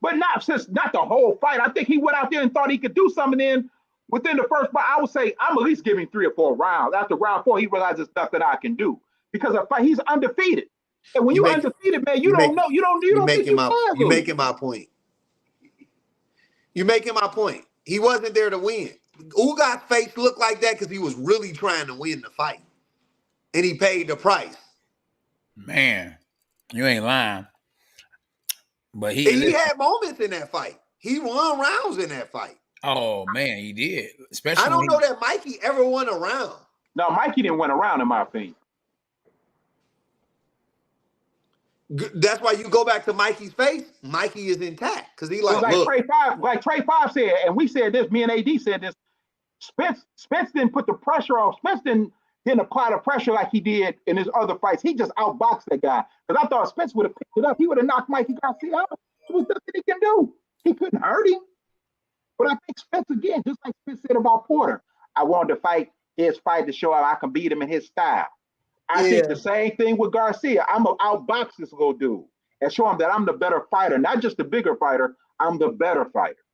But not the whole fight. I think he went out there and thought he could do something. Then within the first fight, I would say I'm at least giving 3 or 4 rounds. After round 4, he realizes stuff that I can do because he's undefeated. And when you're undefeated, man, you don't know. You don't think you can lose. You're making my point. You're making my point. He wasn't there to win. Ugas' face looked like that because he was really trying to win the fight. And he paid the price. Man, you ain't lying. But he had moments in that fight. He won rounds in that fight. Oh, man, he did. Especially I don't know that Mikey ever won a round. No, Mikey didn't win a round, in my opinion. That's why you go back to Mikey's face. Mikey is intact because he like Trey 5 said, and we said this. Me and AD said this. Spence didn't put the pressure on. Spence didn't apply the pressure like he did in his other fights. He just outboxed that guy. Because I thought Spence would have picked it up. He would have knocked Mikey Garcia out. There was nothing he can do. He couldn't hurt him. But I think Spence, again, just like Spence said about Porter, I wanted to fight his fight to show how I can beat him in his style. I think the same thing with Garcia. I'm going to outbox this little dude and show him that I'm the better fighter, not just the bigger fighter. I'm the better fighter.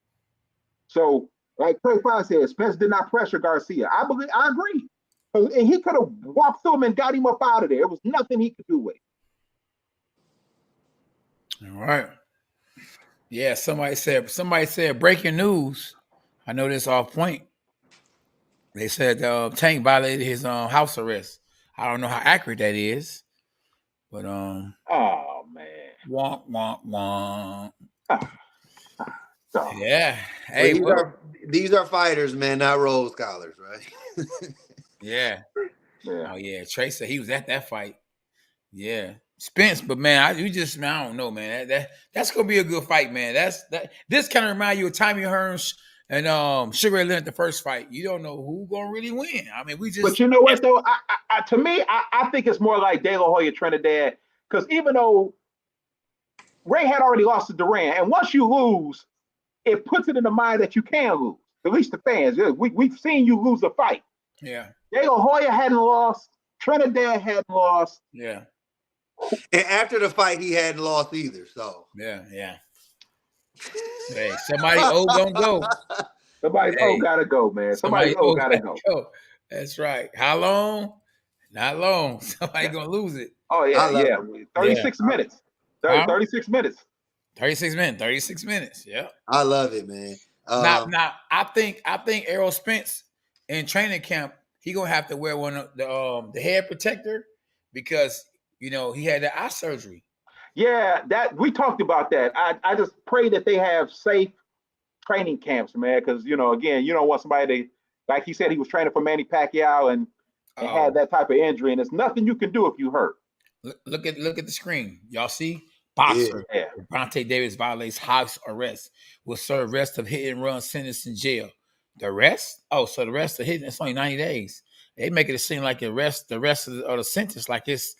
So, like Trey Fine said, Spence did not pressure Garcia. I agree. And he could have walked through him and got him up out of there. There was nothing he could do with it. All right. Yeah, somebody said breaking news. I know this off point. They said Tank violated his house arrest. I don't know how accurate that is, but oh man, wonk wonk wonk. Oh. Yeah, hey, these are fighters, man, not roll scholars, right? Yeah. Oh yeah, Trey said he was at that fight. Yeah, Spence, but man, I don't know, man. That's gonna be a good fight, man. This kind of remind you of Tommy Hearns and Sugar Ray Leonard the first fight. You don't know who gonna really win. I mean, But you know what though? To me, I think it's more like De La Hoya Trinidad, because even though Ray had already lost to Duran, and once you lose, it puts it in the mind that you can lose. At least the fans. We've seen you lose a fight. Yeah. De La Hoya hadn't lost. Trinidad hadn't lost. Yeah. And after the fight, he hadn't lost either. So yeah. Hey, somebody gonna go. Somebody gotta go, man. Somebody gotta go. That's right. How long? Not long. Somebody gonna lose it. Oh yeah. 36 minutes. 36 minutes. 36 minutes. Yeah. I love it, man. Now I think Errol Spence in training camp, he gonna have to wear one of the head protector because he had the eye surgery. Yeah, that we talked about that. I just pray that they have safe training camps, man, because again, you don't want somebody to, like he said, he was training for Manny Pacquiao and had that type of injury, and there's nothing you can do if you hurt. Look at the screen, y'all see. Boxer Bronte Davis violates house arrest. Will serve rest of hit and run sentence in jail. The rest? So the rest of hitting, it's only 90 days. They make it seem like the rest of the sentence like it's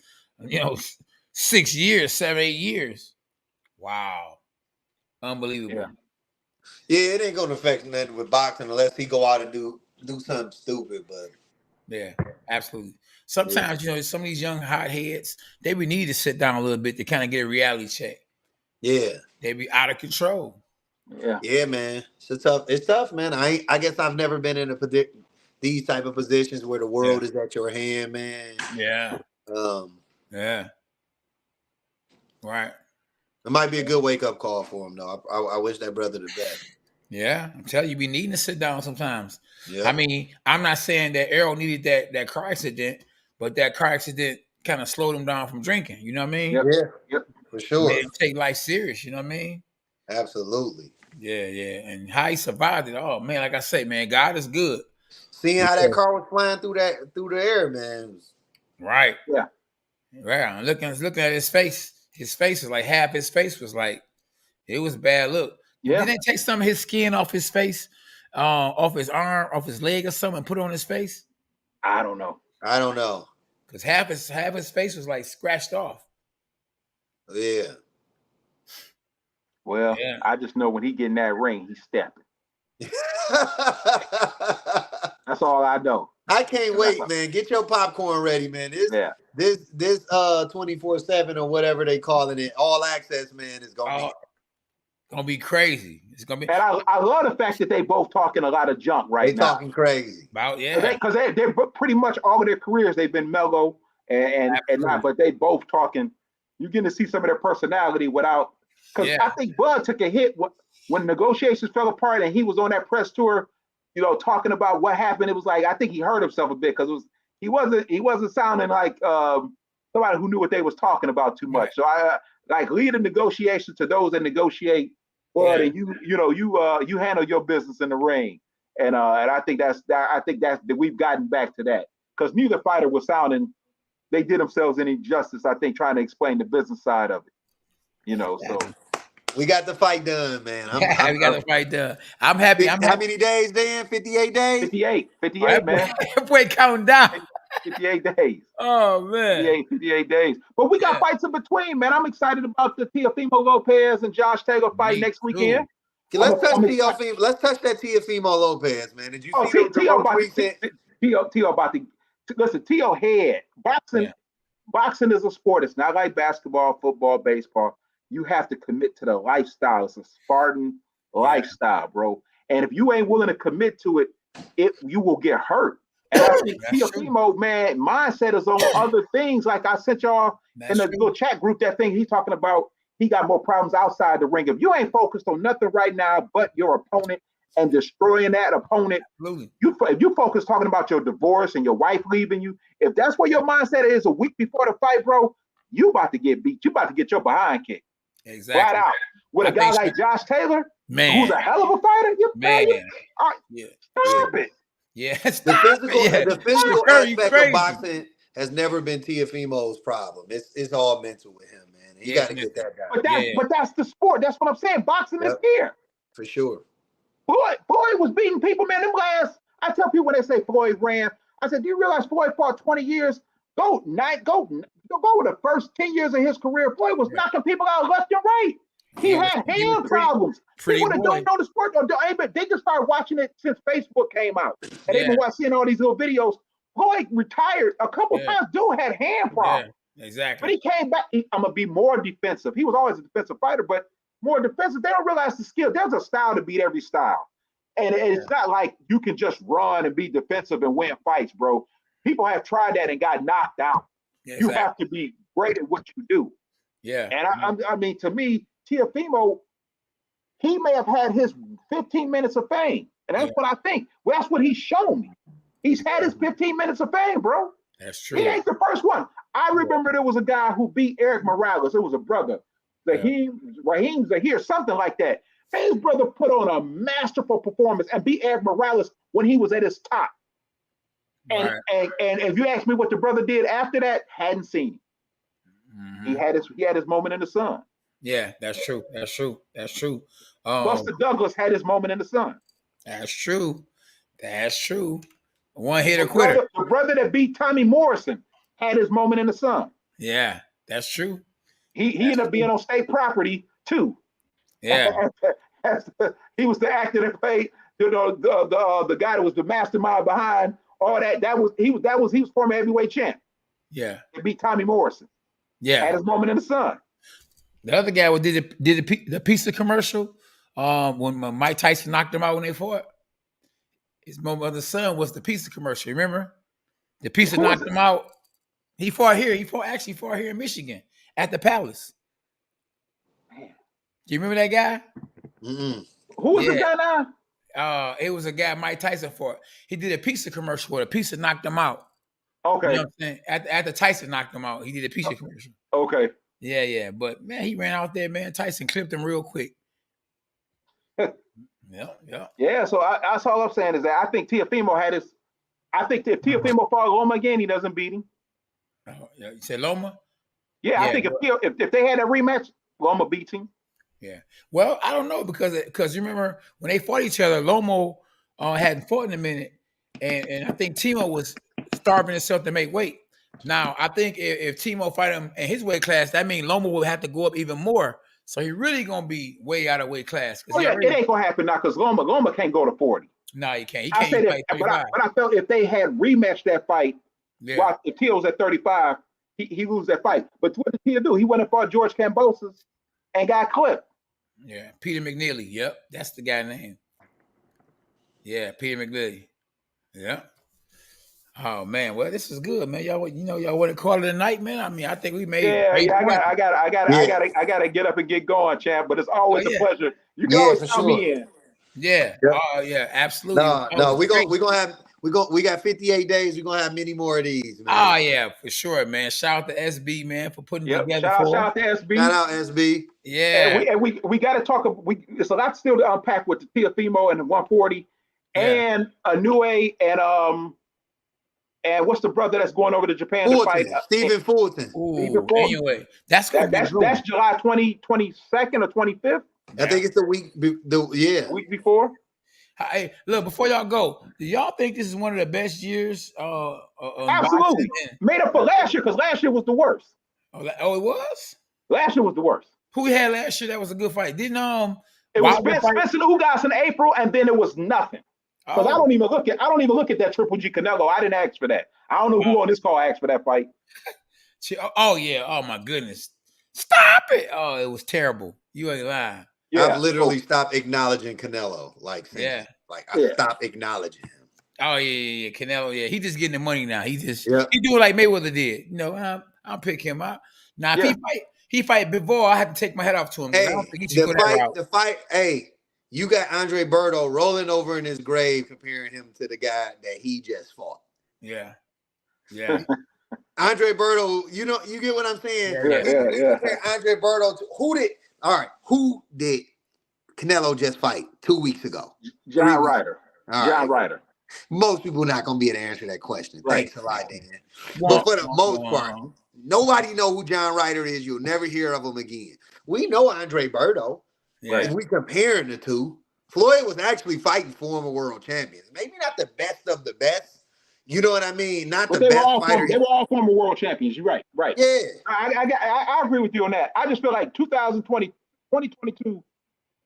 6 years, 7, 8 years. Wow. Unbelievable. Yeah, it ain't gonna affect nothing with boxing unless he go out and do something stupid, but yeah, absolutely. Sometimes, some of these young hotheads, they would need to sit down a little bit to kind of get a reality check. Yeah. They be out of control. Yeah. Yeah, man. It's tough, man. I guess I've never been in these type of positions where the world is at your hand, man. Yeah. Yeah. Right. It might be a good wake-up call for him, though. I wish that brother the best. Yeah, I'm telling you, be needing to sit down sometimes. Yeah. I mean, I'm not saying that Errol needed that car accident, but that car accident kind of slowed him down from drinking. You know what I mean? Yep, for sure. Made him take life serious. You know what I mean? Absolutely. Yeah. And how he survived it. Oh man, like I say, man, God is good. Seeing how that car was flying through the air, man. Right. Yeah. Right. I'm looking at his face. His face was like half his face was like It was a bad look. Yeah. Did they take some of his skin off his face, off his arm, off his leg or something, and put it on his face? I don't know. Because half his face was like scratched off. Yeah. Well, I just know when he get in that ring, he's stepping. That's all I know. I can't wait, man. Get your popcorn ready, man. This 24/7 or whatever they calling it, all access, man, is gonna be crazy. It's gonna be. And I love the fact that they both talking a lot of junk right now. They talking crazy about because they're pretty much all of their careers they've been mellow and not, but they both talking. You're getting to see some of their personality without. Because I think Bud took a hit when negotiations fell apart and he was on that press tour, talking about what happened. It was like I think he hurt himself a bit because he wasn't sounding like somebody who knew what they was talking about too much. So I like lead the negotiations to those that negotiate, Bud, and you handle your business in the ring. And I think that's that we've gotten back to that because neither fighter was sounding. They did themselves any justice, I think, trying to explain the business side of it. So. We got the fight done, man. We got the fight done. I'm happy. How many days, Dan? 58 days? 58, man. Boy, counting down. 58 days. Oh, man. 58 days. But we got fights in between, man. I'm excited about the Teofimo Lopez and Josh Taylor fight next weekend. Let's touch that Teofimo Lopez, man. Did you see Teo about to listen, Teo head. Boxing is a sport. It's not like basketball, football, baseball. You have to commit to the lifestyle. It's a Spartan lifestyle, bro. And if you ain't willing to commit to it, you will get hurt. And I think Teofimo, man, mindset is on other things. Like I sent y'all in the little chat group that thing he's talking about. He got more problems outside the ring. If you ain't focused on nothing right now but your opponent and destroying that opponent, if you focus talking about your divorce and your wife leaving you, if that's where your mindset is a week before the fight, bro, you about to get beat. You about to get your behind kicked. Exactly. Right out. With a guy like Josh Taylor, who's a hell of a fighter, stop it. Yeah. The physical aspect of boxing has never been Teofimo's problem. It's all mental with him, man. You got to get that guy. But that's the sport. That's what I'm saying. Boxing is here. For sure. Floyd was beating people, man. I tell people when they say Floyd ran, I said, do you realize Floyd fought 20 years? Go with the first 10 years of his career. Floyd was knocking people out left and right. He had hand problems. People that don't know the sport, they just started watching it since Facebook came out. And they've been seeing all these little videos. Floyd retired a couple times. Dude had hand problems. Yeah, exactly. But he came back. I'm going to be more defensive. He was always a defensive fighter, but more defensive. They don't realize the skill. There's a style to beat every style. And it's not like you can just run and be defensive and win fights, bro. People have tried that and got knocked out. Yeah, you have to be great at what you do. Yeah. And I mean, to me, Teofimo, he may have had his 15 minutes of fame. And that's what I think. Well, that's what he's shown me. He's had his 15 minutes of fame, bro. That's true. He ain't the first one. I remember there was a guy who beat Eric Morales. It was a brother. Raheem Zahir, something like that. His brother put on a masterful performance and beat Eric Morales when he was at his top. And if you ask me what the brother did after that, hadn't seen him. He had his moment in the sun. Yeah, that's true. Buster Douglas had his moment in the sun. That's true. One hitter quitter. The brother that beat Tommy Morrison had his moment in the sun. Yeah, that's true. He ended up being on state property too. Yeah. He was the actor that played the guy that was the mastermind behind all that. He was former heavyweight champ. Yeah. He beat Tommy Morrison. Yeah. Had his moment in the sun. The other guy did the pizza commercial when Mike Tyson knocked him out when they fought. His moment of the sun was the pizza commercial. Remember? The pizza knocked him out. He fought here. He fought here in Michigan at the Palace. Man. Do you remember that guy? Mm-mm. Who was the guy now? It was a guy Mike Tyson fought. He did a pizza commercial where the pizza knocked him out. Okay. You know what I'm saying? After Tyson knocked him out, he did a pizza commercial. Okay. Yeah. But man, he ran out there, man. Tyson clipped him real quick. Yeah, so that's all I'm saying is that I think Teofimo had his. I think if Teofimo fought Loma again, he doesn't beat him. You said Loma? Yeah, I think if they had a rematch, Loma beats him. Yeah. Well, I don't know because you remember when they fought each other, Lomo hadn't fought in a minute, and I think Timo was starving himself to make weight. Now, I think if Timo fight him in his weight class, that means Lomo will have to go up even more. So he really gonna be way out of weight class. Oh yeah, it ain't gonna happen now because Loma can't go to 40. No, he can't. He I can't say even that, fight but 35. I felt if they had rematched that fight, Yeah. while if Tia was at 35, he lose that fight. But what did Tia do? He went and fought George Kambosos and got clipped. Yeah, Peter McNeely. Yep, that's the guy's name. Yeah, Peter McNeely. Yeah. Oh man, well this is good, man. Y'all want to call it a night, man? I mean, I think we made. Yeah, I gotta get up and get going, champ. But it's always a pleasure. You can always count me in. Yeah. Yep. Oh yeah, absolutely. No, we got 58 days. We're gonna have many more of these, man. Oh yeah, for sure, man. Shout out to SB, man, for putting it together. Shout out to SB. Shout out SB. Yeah. And we got to talk. It's a lot still to unpack with the Teofimo and the 140, and Inoue and what's the brother that's going over to Japan to fight? Stephen Fulton. Anyway, that's July 22nd or 25th. I think it's the week. Week before. Hey, look, before y'all go, do y'all think this is one of the best years? Absolutely. Made up for last year because last year was the worst. Oh, it was? Last year was the worst. Who we had last year that was a good fight? Didn't it was Spence and Ugas in April, and then it was nothing. Because I don't even look at that Triple G Canelo. I didn't ask for that. I don't know who on this call asked for that fight. Oh yeah. Oh my goodness. Stop it. Oh, it was terrible. You ain't lying. Yeah. I've literally stopped acknowledging Canelo. I stopped acknowledging him. Oh yeah. Canelo, yeah. He just getting the money now. He doing like Mayweather did. You know, I'll pick him out. Now if he fight before, I have to take my head off to him. Hey, I don't think he should go that route. The fight, hey. You got Andre Berto rolling over in his grave, comparing him to the guy that he just fought. Yeah. Andre Berto, you get what I'm saying? Yeah. Andre Berto, who did Canelo just fight 2 weeks ago? John Ryder. John Ryder. Most people not gonna be able to answer that question. Right. Thanks a lot, Dan. But for the most part, nobody know who John Ryder is. You'll never hear of him again. We know Andre Berto. Yeah. If we comparing the two, Floyd was actually fighting former world champions. Maybe not the best of the best. You know what I mean? Not the best fighter. They were all former world champions. You're right. Right. Yeah. I agree with you on that. I just feel like 2022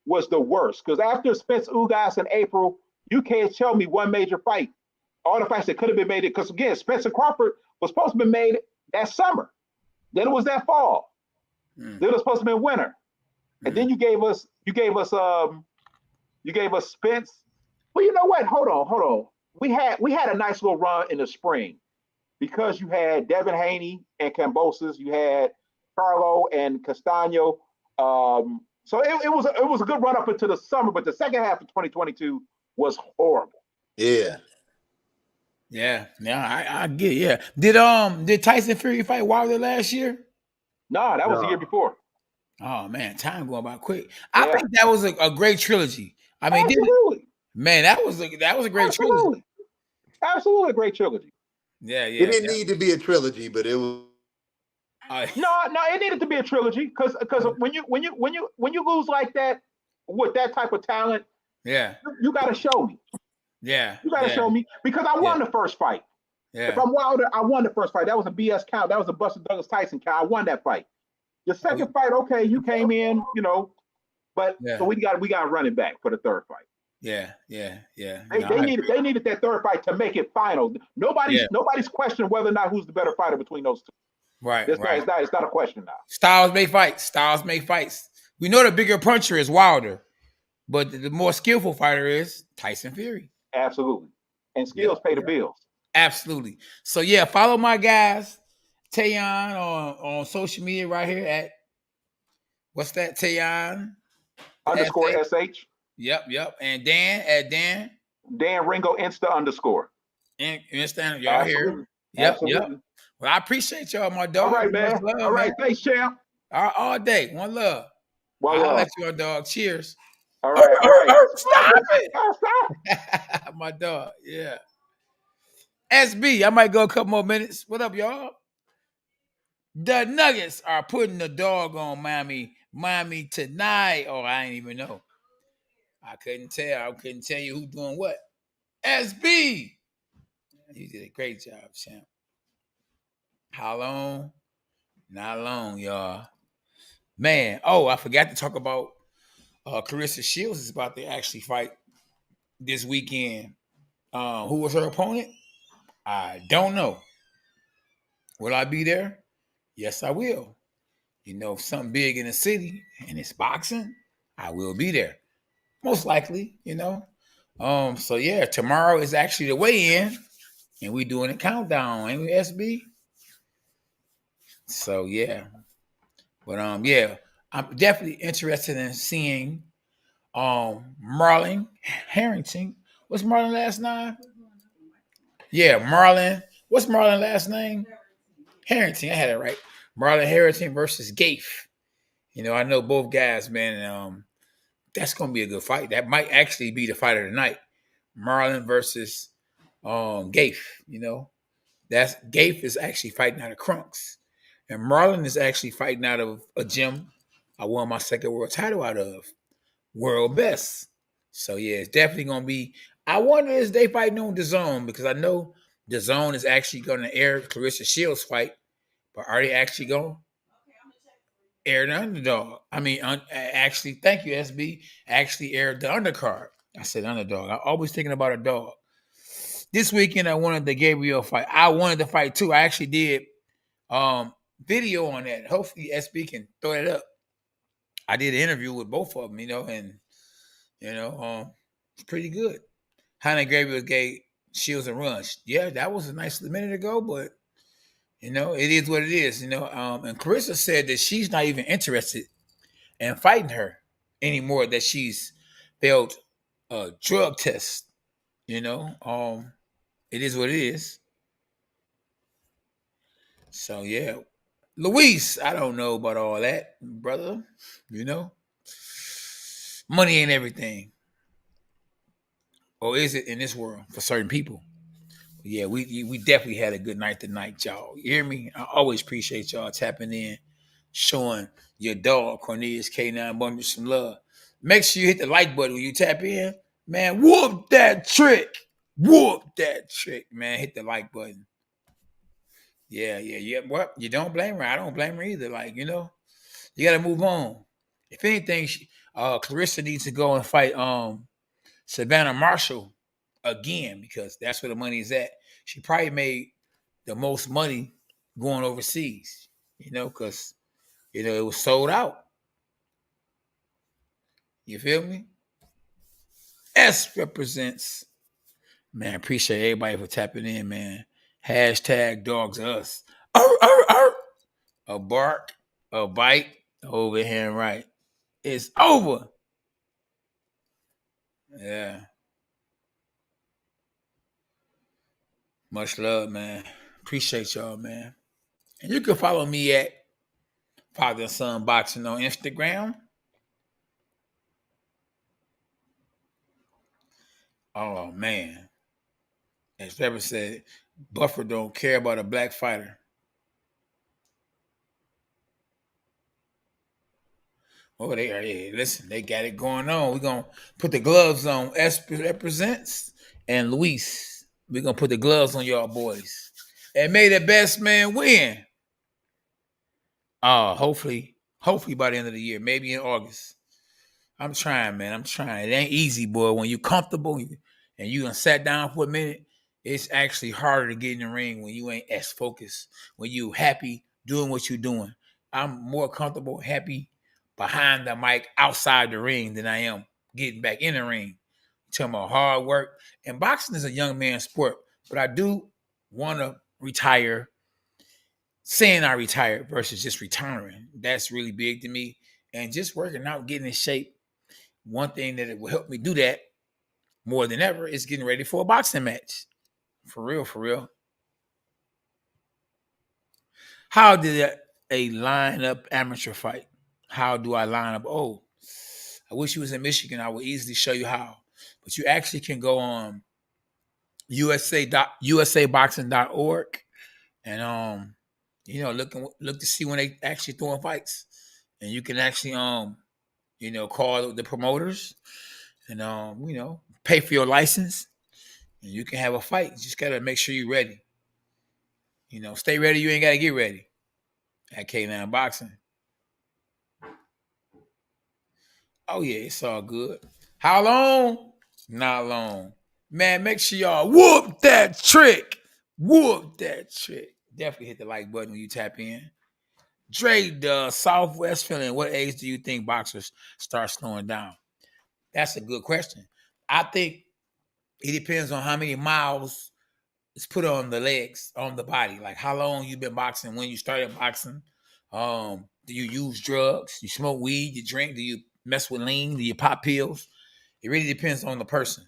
was the worst. Because after Spence Ugas in April, you can't tell me one major fight. All the fights that could have been made, because again, Spence-Crawford was supposed to be made that summer. Then it was that fall. Then it was supposed to be winter. And then you gave us Spence. Well, you know what? Hold on. We had a nice little run in the spring because you had Devin Haney and Kambosos, you had Carlo and Castano. So it was a good run up into the summer, but the second half of 2022 was horrible. Yeah. Yeah, I get it. Yeah. Did Tyson Fury fight Wilder last year? No, that was the year before. Oh man, time going by quick. I think that was a great trilogy. I mean, absolutely. Man, that was a great trilogy. Absolutely a great trilogy. Yeah. It didn't need to be a trilogy, but it was. No, it needed to be a trilogy because when you lose like that with that type of talent, you got to show me. Yeah, you got to show me because I won the first fight. Yeah. If I'm Wilder, I won the first fight. That was a BS count. That was a Buster Douglas Tyson count. I won that fight. The second fight, okay, you came in, but so we got to run it back for the third fight. Yeah. They needed that third fight to make it final. Nobody's questioning whether or not who's the better fighter between those two. Right. It's not a question now. Styles make fights. We know the bigger puncher is Wilder, but the more skillful fighter is Tyson Fury. Absolutely. And skills pay the bills. Absolutely. So follow my guys, Tayon on social media right here at what's that? Tayon _SH. Yep. And Dan at Dan Ringo Insta _. And Insta, y'all here. Yep. Well, I appreciate y'all, my dog. All right, man. All right, thanks, champ. All day. One love. I'll let you, dog. Cheers. All right. Stop it. Stop. My dog. Yeah. SB, I might go a couple more minutes. What up, y'all? The Nuggets are putting the dog on Miami Miami tonight. Oh, I ain't even know. I couldn't tell. I couldn't tell you who doing what. SB. You did a great job, champ. How long? Not long, y'all. Man, I forgot to talk about Clarissa Shields is about to actually fight this weekend. Who was her opponent? I don't know. Will I be there? Yes, I will. You know, if something big in the city and it's boxing, I will be there. Most likely, you know. So yeah, tomorrow is actually the weigh-in, and we doing a countdown, ain't we, SB? So yeah. But yeah, I'm definitely interested in seeing Marlon Harrington. What's Marlon last name? Yeah, Marlon. What's Marlon last name? Harrington. I had it right. Marlon Harrington versus Gafe. You know, I know both guys, man. That's gonna be a good fight. That might actually be the fight of the night. Marlon versus Gafe. You know, that's Gafe is actually fighting out of Crunks, and Marlon is actually fighting out of a gym I won my second world title out of, World Best. So yeah, it's definitely gonna be. I wonder is they fighting on DAZN because I know DAZN is actually going to air Clarissa Shields fight, but are they actually going to air the underdog? I mean, actually, thank you, SB. Actually aired the undercard. I said underdog. I'm always thinking about a dog. This weekend, I wanted the Gabriel fight. I wanted to fight too. I actually did video on that. Hopefully, SB can throw that up. I did an interview with both of them, you know, and it's pretty good. Hannah Gabriel gave Shields a run. Yeah, that was a nice minute ago, but you know, it is what it is, you know. And Clarissa said that she's not even interested in fighting her anymore, that she's failed a drug test, you know. It is what it is. So yeah. Luis, I don't know about all that, brother. You know. Money ain't everything. Or is it in this world for certain people? Yeah, we definitely had a good night tonight, y'all. You hear me? I always appreciate y'all tapping in, showing your dog Cornelius K9 Bundy some love. Make sure you hit the like button when you tap in. Man, whoop that trick. Whoop that trick, man. Hit the like button. Yeah. Well, you don't blame her. I don't blame her either. Like, you know, you got to move on. If anything, Clarissa needs to go and fight Savannah Marshall again because that's where the money is at. She probably made the most money going overseas, you know, because, you know, it was sold out. You feel me? S represents. Man, appreciate everybody for tapping in, man. Hashtag dogs us. A bark, a bite, over here and right. It's over. Yeah. Much love, man. Appreciate y'all, man. And you can follow me at Father and Son Boxing on Instagram. Oh, man. As Trevor said, Buffer don't care about a black fighter. Oh, they are. Yeah, listen, they got it going on. We're going to put the gloves on. S represents and Luis. We're going to put the gloves on y'all boys. And may the best man win. Hopefully by the end of the year, maybe in August. I'm trying, man. I'm trying. It ain't easy, boy. When you're comfortable and you done sat down for a minute, it's actually harder to get in the ring when you ain't as focused, when you happy doing what you're doing. I'm more comfortable, happy behind the mic outside the ring than I am getting back in the ring. Talking about hard work. And boxing is a young man's sport, but I do want to retire. Saying I retired versus just retiring. That's really big to me. And just working out, getting in shape. One thing that it will help me do that more than ever is getting ready for a boxing match. For real, for real. How did a line-up amateur fight? How do I line up? Oh, I wish you was in Michigan. I would easily show you how. But you actually can go on usaboxing.org and look to see when they actually throwing fights. and you can actually call the promoters and pay for your license, and you can have a fight. You just gotta make sure you're ready. Stay ready. You ain't gotta get ready at K9 Boxing. Oh yeah, it's all good. How long? Not long. Man, make sure y'all whoop that trick. Whoop that trick. Definitely hit the like button when you tap in. Dre, the Southwest feeling, what age do you think boxers start slowing down? That's a good question. I think it depends on how many miles is put on the legs, on the body. Like how long you've been boxing, when you started boxing. Do you use drugs? You smoke weed? You drink? Do you mess with lean? Do you pop pills? It really depends on the person.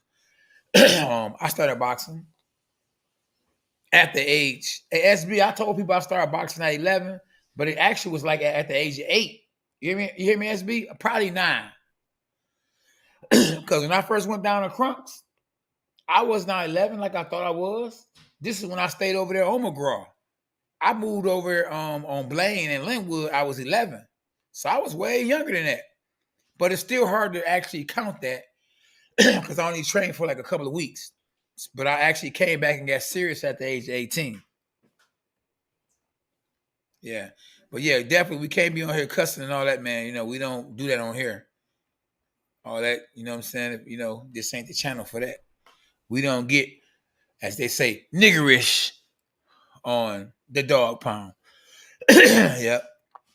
I started boxing at the age, SB, I told people I started boxing at 11, but it actually was like at the age of 8. You hear me, SB? Probably 9. Because when I first went down to Crunks, I was not 11 like I thought I was. This is when I stayed over there on McGraw. I moved over on Blaine and Linwood. I was 11. So I was way younger than that. But it's still hard to actually count that because I only trained for like a couple of weeks. But I actually came back and got serious at the age of 18. Yeah. But yeah, definitely we can't be on here cussing and all that, man. We don't do that on here. All that, you know what I'm saying? This ain't the channel for that. We don't get, as they say, niggerish on the dog pound. Yep.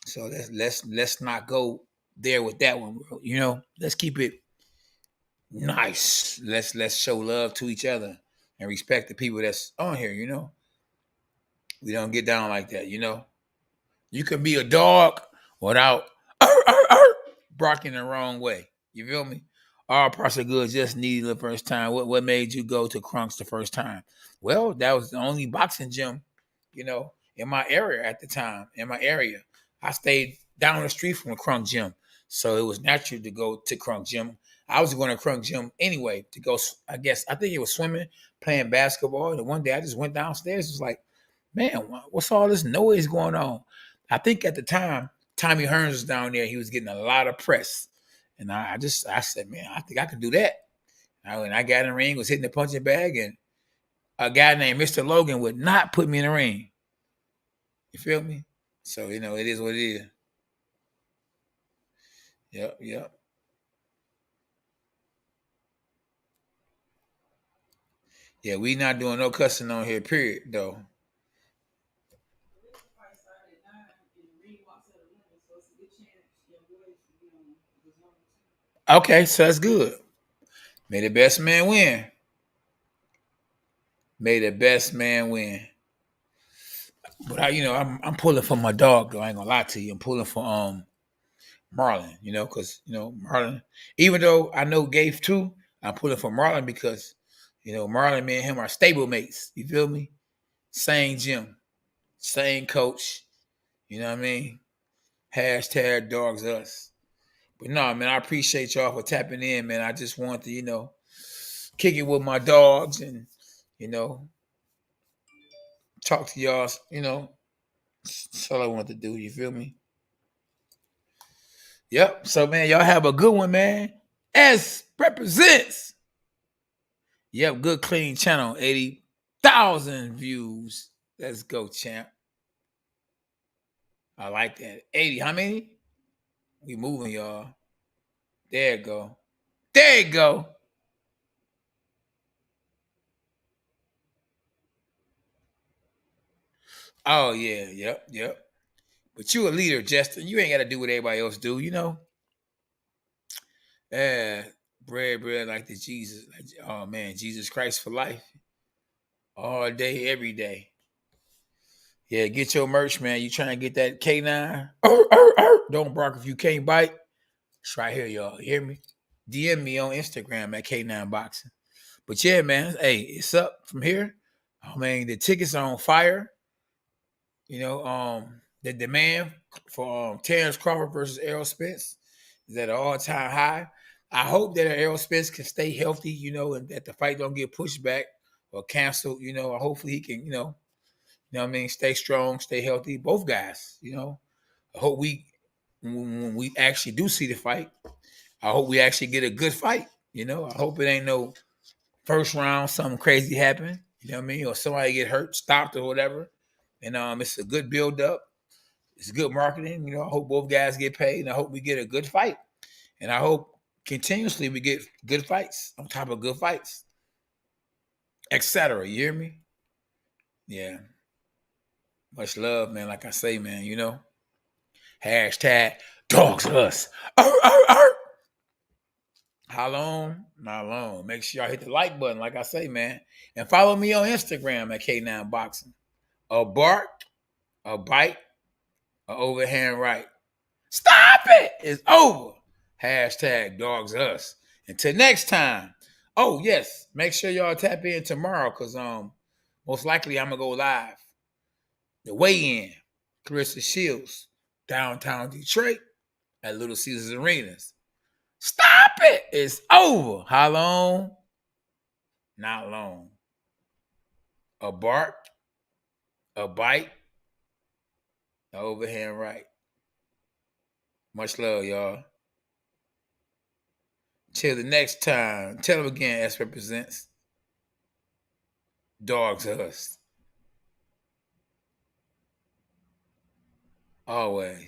So let's not go there with that one. Let's keep it nice. Let's show love to each other and respect the people that's on here. We don't get down like that. You can be a dog without barking the wrong way. You feel me? All parts of good just needed the first time. What made you go to Crunks the first time? Well, that was the only boxing gym, in my area at the time. In my area, I stayed down the street from the Crunk gym, so it was natural to go to Crunk gym. I was going to Crunk gym anyway to go. I think it was swimming, playing basketball. And one day I just went downstairs. It was like, man, what's all this noise going on? I think at the time, Tommy Hearns was down there. He was getting a lot of press. And I said, man, I think I can do that. When I got in the ring, was hitting the punching bag, and a guy named Mr. Logan would not put me in the ring. You feel me? So, it is what it is. Yep. Yeah, we not doing no cussing on here, period, though. Okay, so that's good. May the best man win. May the best man win. But I'm pulling for my dog, though. I ain't gonna lie to you. I'm pulling for Marlon, because Marlon, even though I know Gabe too, I'm pulling for Marlon because Marlon, me and him are stable mates. You feel me? Same gym, same coach. You know what I mean? Hashtag dogs us. But no, man, I appreciate y'all for tapping in, man. I just want to, kick it with my dogs and, talk to y'all, That's all I want to do. You feel me? Yep. So, man, y'all have a good one, man. S represents. Yep. Good, clean channel. 80,000 views. Let's go, champ. I like that. 80. How many? We moving, y'all. There you go. There you go. Oh, yeah. Yep. But you a leader, Justin. You ain't got to do what everybody else do, bread like the Jesus. Oh, man, Jesus Christ for life. All day, every day. Yeah, get your merch, man. You trying to get that K9? Don't bark if you can't bite. It's right here, y'all. Hear me? DM me on Instagram at K9 Boxing. But yeah, man, hey, it's up from here. Oh, man, the tickets are on fire. The demand for Terence Crawford versus Errol Spence is at an all-time high. I hope that Errol Spence can stay healthy, and that the fight don't get pushed back or canceled. Hopefully he can, what I mean, stay strong, stay healthy. Both guys, I hope we when we actually do see the fight, I hope we actually get a good fight. You know, I hope it ain't no first round something crazy happen. You know what I mean? Or somebody get hurt, stopped, or whatever. And it's a good build up. It's good marketing. You know, I hope both guys get paid, and I hope we get a good fight. And I hope continuously we get good fights on top of good fights, etc. You hear me? Yeah. Much love, man. Like I say, man, you know. Hashtag dogs us. How long? Not long. Make sure y'all hit the like button, like I say, man. And follow me on Instagram at K9 Boxing. A bark, a bite, a overhand right. Stop it! It's over. Hashtag dogs us. Until next time. Oh, yes. Make sure y'all tap in tomorrow because most likely I'm gonna go live. The weigh-in, Clarissa Shields, downtown Detroit at Little Caesars Arenas. Stop it! It's over. How long? Not long. A bark, a bite, an overhand right. Much love, y'all. Till the next time. Tell them again, S represents. Dogs us. Always.